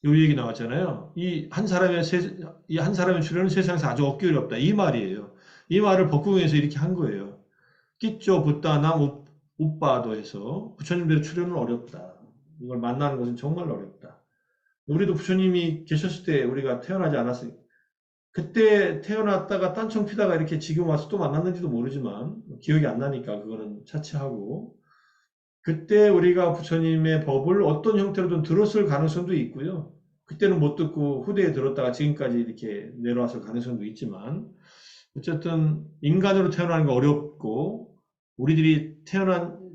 Speaker 1: 요 얘기 나왔잖아요. 이 한 사람의 출현은 세상에서 아주 얻기 어렵다. 이 말이에요. 이 말을 법국에서 이렇게 한 거예요. 끼쪼 붓다남 우빠도에서 부처님들의 출현은 어렵다. 이걸 만나는 것은 정말 어렵다. 우리도 부처님이 계셨을 때 우리가 태어나지 않았으니까 그때 태어났다가 딴청 피다가 이렇게 지금 와서 또 만났는지도 모르지만 기억이 안 나니까 그거는 차치하고 그때 우리가 부처님의 법을 어떤 형태로든 들었을 가능성도 있고요. 그때는 못 듣고 후대에 들었다가 지금까지 이렇게 내려왔을 가능성도 있지만 어쨌든 인간으로 태어나는 게 어렵고 우리들이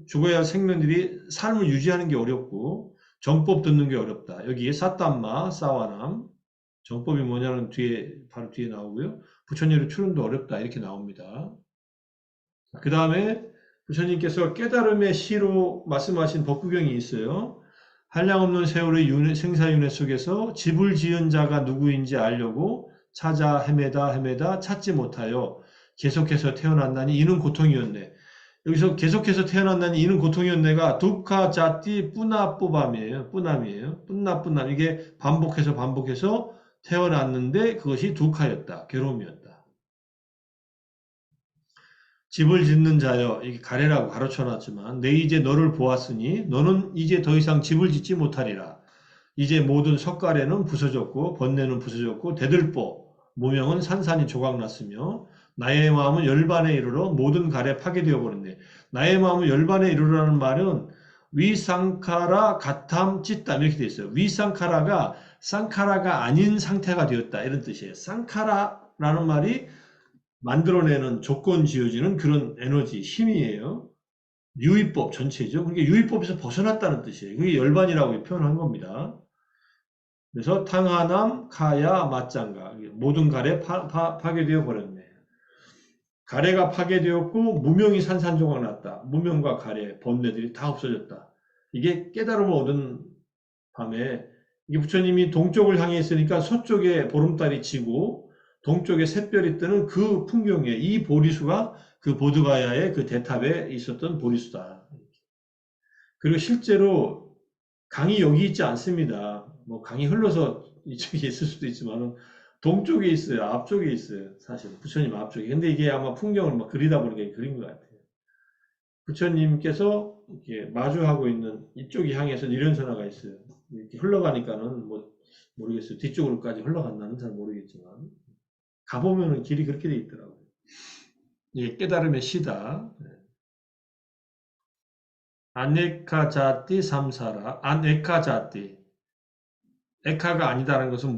Speaker 1: 죽어야 할 생명들이 삶을 유지하는 게 어렵고 정법 듣는 게 어렵다. 여기에 사땀마, 사와남 정법이 뭐냐는 바로 뒤에 나오고요. 부처님의 출현도 어렵다. 이렇게 나옵니다. 그 다음에 부처님께서 깨달음의 시로 말씀하신 법구경이 있어요. 한량없는 세월의 생사윤회 속에서 집을 지은 자가 누구인지 알려고 찾아 헤매다 찾지 못하여 계속해서 태어난다니 이는 고통이었네. 여기서 계속해서 태어난다니 이는 고통이었네가 두카 자띠 뿌나뿌밤이에요. 뿌남이에요. 뿌남 이게 반복해서 태어났는데 그것이 두카였다. 괴로움이었다. 집을 짓는 자여, 이게 가래라고 가르쳐놨지만 내 이제 너를 보았으니 너는 이제 더 이상 집을 짓지 못하리라. 이제 모든 석가래는 부서졌고 번뇌는 부서졌고 대들보, 모명은 산산이 조각났으며 나의 마음은 열반에 이르러 모든 갈에 파괴되어 버렸네. 나의 마음은 열반에 이르러라는 말은 위상카라 가탐 찢담 이렇게 돼 있어요. 위상카라가 쌍카라가 아닌 상태가 되었다 이런 뜻이에요. 쌍카라라는 말이 만들어내는 조건 지어지는 그런 에너지, 힘이에요. 유의법 전체죠. 그러니까 유의법에서 벗어났다는 뜻이에요. 그게 열반이라고 표현한 겁니다. 그래서 탕하남, 카야, 맞장가 모든 가래 파괴되어 버렸네. 가래가 파괴되었고 무명이 산산조각 났다. 무명과 가래, 번뇌들이 다 없어졌다. 이게 깨달음을 얻은 밤에 이게 부처님이 동쪽을 향해 있으니까 서쪽에 보름달이 지고 동쪽에 샛별이 뜨는 그 풍경에 이 보리수가 그 보드가야의 그 대탑에 있었던 보리수다. 그리고 실제로 강이 여기 있지 않습니다. 뭐 강이 흘러서 이쪽에 있을 수도 있지만 동쪽에 있어요. 앞쪽에 있어요. 사실 부처님 앞쪽에. 근데 이게 아마 풍경을 막 그리다 보니까 그린 것 같아요. 부처님께서 이렇게 마주하고 있는 이쪽이 향해서 이련선화가 있어요. 이렇게 흘러가니까는 뭐 모르겠어요. 뒤쪽으로까지 흘러간다는 잘 모르겠지만 가보면은 길이 그렇게 돼 있더라고요. 이게 깨달음의 시다. 아네카자띠 삼사라. 아네카자띠. 에카가 아니다라는 것은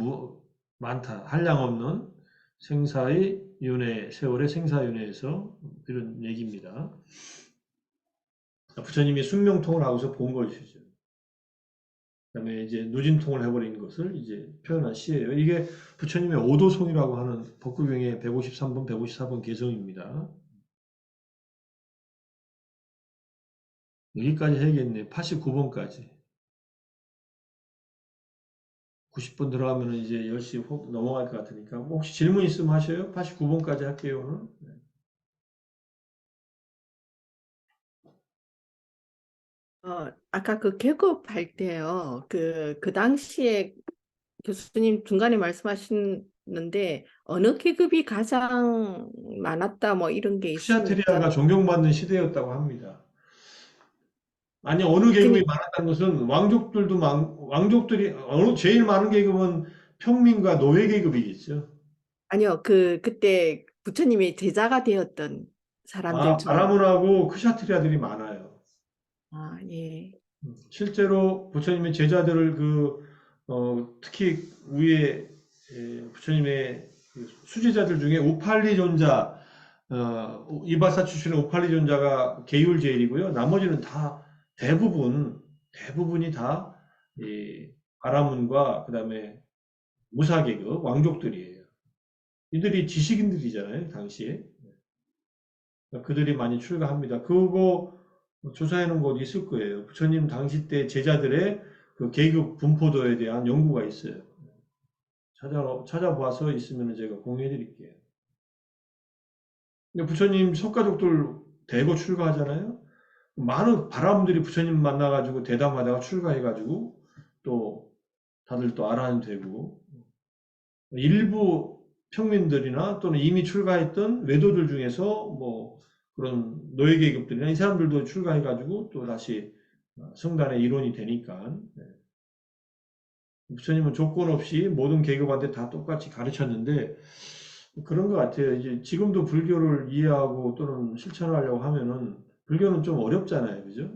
Speaker 1: 많다. 한량없는 생사의 윤회, 세월의 생사윤회에서 이런 얘기입니다. 부처님이 숙명통을 하고서 본 것이죠. 그다음에 이제 누진통을 해버린 것을 이제 표현한 시예요. 이게 부처님의 오도송이라고 하는 법구경의 153번, 154번 개성입니다. 여기까지 해야겠네. 89번까지. 90번 들어가면 이제 10시 혹 넘어갈 것 같으니까 혹시 질문 있으면 하셔요. 89번까지 할게요. 오늘.
Speaker 4: 아까 그 계급할 때요. 그 당시에 교수님 중간에 말씀하시는데 어느 계급이 가장 많았다 뭐 이런 게 있습니까?
Speaker 1: 크샤트리아가 존경받는 시대였다고 합니다. 아니 어느 계급이
Speaker 4: 그니
Speaker 1: 많았다는 것은 왕족들이 제일 많은 계급은 평민과 노예 계급이겠죠.
Speaker 4: 아니요. 그때 부처님의 제자가 되었던 사람들 중
Speaker 1: 바라문하고 크샤트리아들이 많아요.
Speaker 4: 예.
Speaker 1: 실제로 부처님의 제자들을 특히 위에 부처님의 그 수제자들 중에 우팔리존자 이바사 출신의 우팔리존자가 계율제일이고요. 나머지는 다 대부분이 다 이 바라문과 그다음에 무사계급 왕족들이에요. 이들이 지식인들이잖아요, 당시에. 그러니까 그들이 많이 출가합니다. 그거 조사해 놓은 곳 있을 거예요. 부처님 당시 때 제자들의 그 계급 분포도에 대한 연구가 있어요. 찾아봐서 있으면 제가 공유해 드릴게요. 근데 부처님 속가족들 대거 출가하잖아요. 많은 바라문들이 부처님 만나가지고 대담하다가 출가해가지고 또 다들 또 알아는 되고 일부 평민들이나 또는 이미 출가했던 외도들 중에서 뭐 그런 노예 계급들이나 이 사람들도 출가해가지고 또 다시 성단의 일원이 되니까 부처님은 조건 없이 모든 계급한테 다 똑같이 가르쳤는데 그런 것 같아요. 이제 지금도 불교를 이해하고 또는 실천하려고 하면은 불교는 좀 어렵잖아요, 그죠?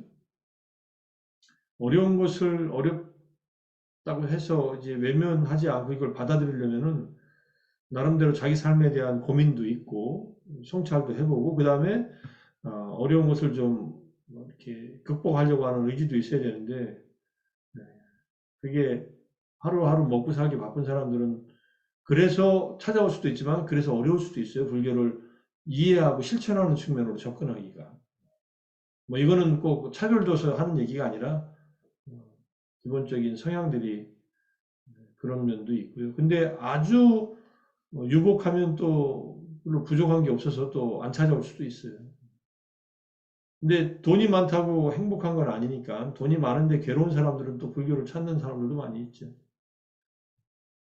Speaker 1: 어려운 것을 어렵다고 해서 이제 외면하지 않고 이걸 받아들이려면은 나름대로 자기 삶에 대한 고민도 있고 성찰도 해보고 그 다음에 어려운 것을 좀 이렇게 극복하려고 하는 의지도 있어야 되는데 그게 하루하루 먹고 살기 바쁜 사람들은 그래서 찾아올 수도 있지만 그래서 어려울 수도 있어요. 불교를 이해하고 실천하는 측면으로 접근하기가. 뭐 이거는 꼭 차별둬서 하는 얘기가 아니라 기본적인 성향들이 그런 면도 있고요. 근데 아주 유복하면 또 별로 부족한 게 없어서 또 안 찾아올 수도 있어요. 근데 돈이 많다고 행복한 건 아니니까 돈이 많은데 괴로운 사람들은 또 불교를 찾는 사람들도 많이 있죠.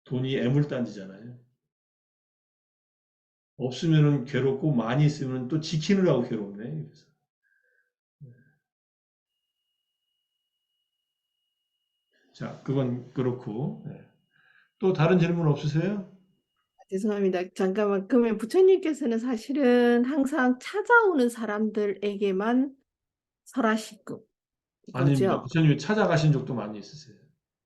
Speaker 1: 돈이 애물단지잖아요. 없으면은 괴롭고 많이 있으면 또 지키느라고 괴롭네. 그래서. 자, 그건 그렇고 또 다른 질문 없으세요?
Speaker 4: 죄송합니다. 잠깐만. 그러면 부처님께서는 사실은 항상 찾아오는 사람들에게만 설하시고,
Speaker 1: 아닙니다.
Speaker 4: 그죠?
Speaker 1: 부처님이 찾아가신 적도 많이 있으세요.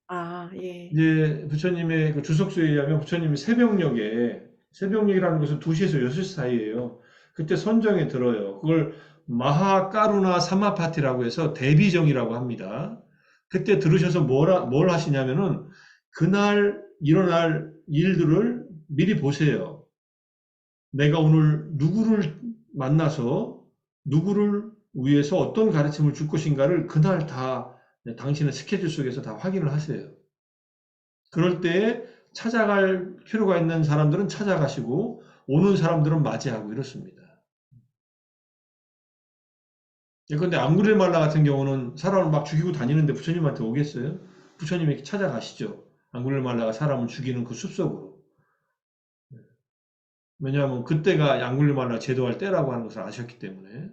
Speaker 4: 아, 예.
Speaker 1: 이제 부처님의 그 주석서에 의하면 부처님이 새벽녘이라는 것은 2시에서 6시 사이예요. 그때 선정에 들어요. 그걸 마하까루나 사마파티라고 해서 대비정이라고 합니다. 그때 들으셔서 뭘 하시냐면은 그날 일어날 일들을 미리 보세요. 내가 오늘 누구를 만나서 누구를 위해서 어떤 가르침을 줄 것인가를 그날 다 당신의 스케줄 속에서 다 확인을 하세요. 그럴 때에 찾아갈 필요가 있는 사람들은 찾아가시고 오는 사람들은 맞이하고 이렇습니다. 예컨대 앙구릴말라 같은 경우는 사람을 막 죽이고 다니는데 부처님한테 오겠어요? 부처님이 찾아가시죠. 앙구릴말라가 사람을 죽이는 그 숲속으로. 왜냐하면 그때가 앙구릴말라 제도할 때라고 하는 것을 아셨기 때문에.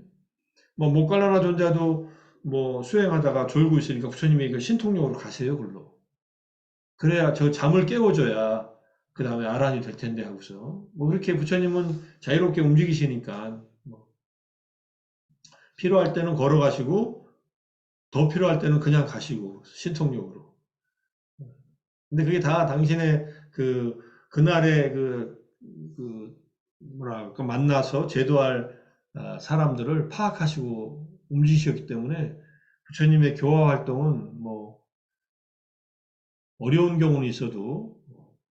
Speaker 1: 뭐 모갈라나 존자도 뭐 수행하다가 졸고 있으니까 부처님이 그 신통력으로 가세요, 글로. 그래야 저 잠을 깨워줘야 그 다음에 아란이 될 텐데 하고서 뭐 그렇게 부처님은 자유롭게 움직이시니까 뭐 필요할 때는 걸어가시고 더 필요할 때는 그냥 가시고 신통력으로. 근데 그게 다 당신의 그날의 뭐랄까 만나서 제도할 사람들을 파악하시고 움직이셨기 때문에 부처님의 교화 활동은 뭐 어려운 경우는 있어도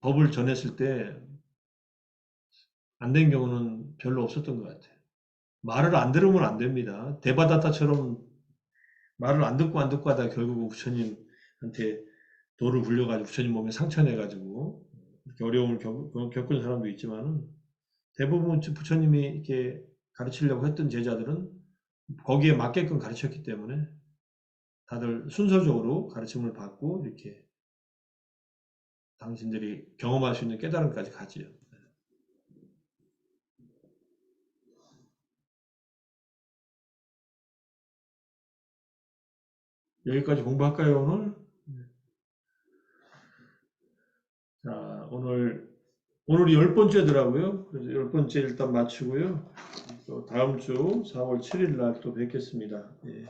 Speaker 1: 법을 전했을 때 안 된 경우는 별로 없었던 것 같아요. 말을 안 들으면 안 됩니다. 데바다타처럼 말을 안 듣고 하다 결국은 부처님한테 도를 불려가지고 부처님 몸에 상처 내가지고 이렇게 어려움을 겪은 사람도 있지만은 대부분 부처님이 이렇게 가르치려고 했던 제자들은 거기에 맞게끔 가르쳤기 때문에 다들 순서적으로 가르침을 받고 이렇게 당신들이 경험할 수 있는 깨달음까지 가지요. 여기까지 공부할까요, 오늘? 자, 오늘이 10번째더라고요. 그래서 10번째 일단 마치고요. 또 다음 주 4월 7일 날 또 뵙겠습니다. 예.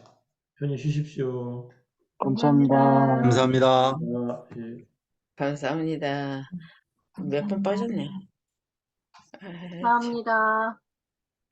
Speaker 1: 편히 쉬십시오.
Speaker 7: 감사합니다.
Speaker 8: 감사합니다.
Speaker 1: 예.
Speaker 5: 감사합니다. 몇 번 빠졌네. 아이, 참.
Speaker 2: 감사합니다.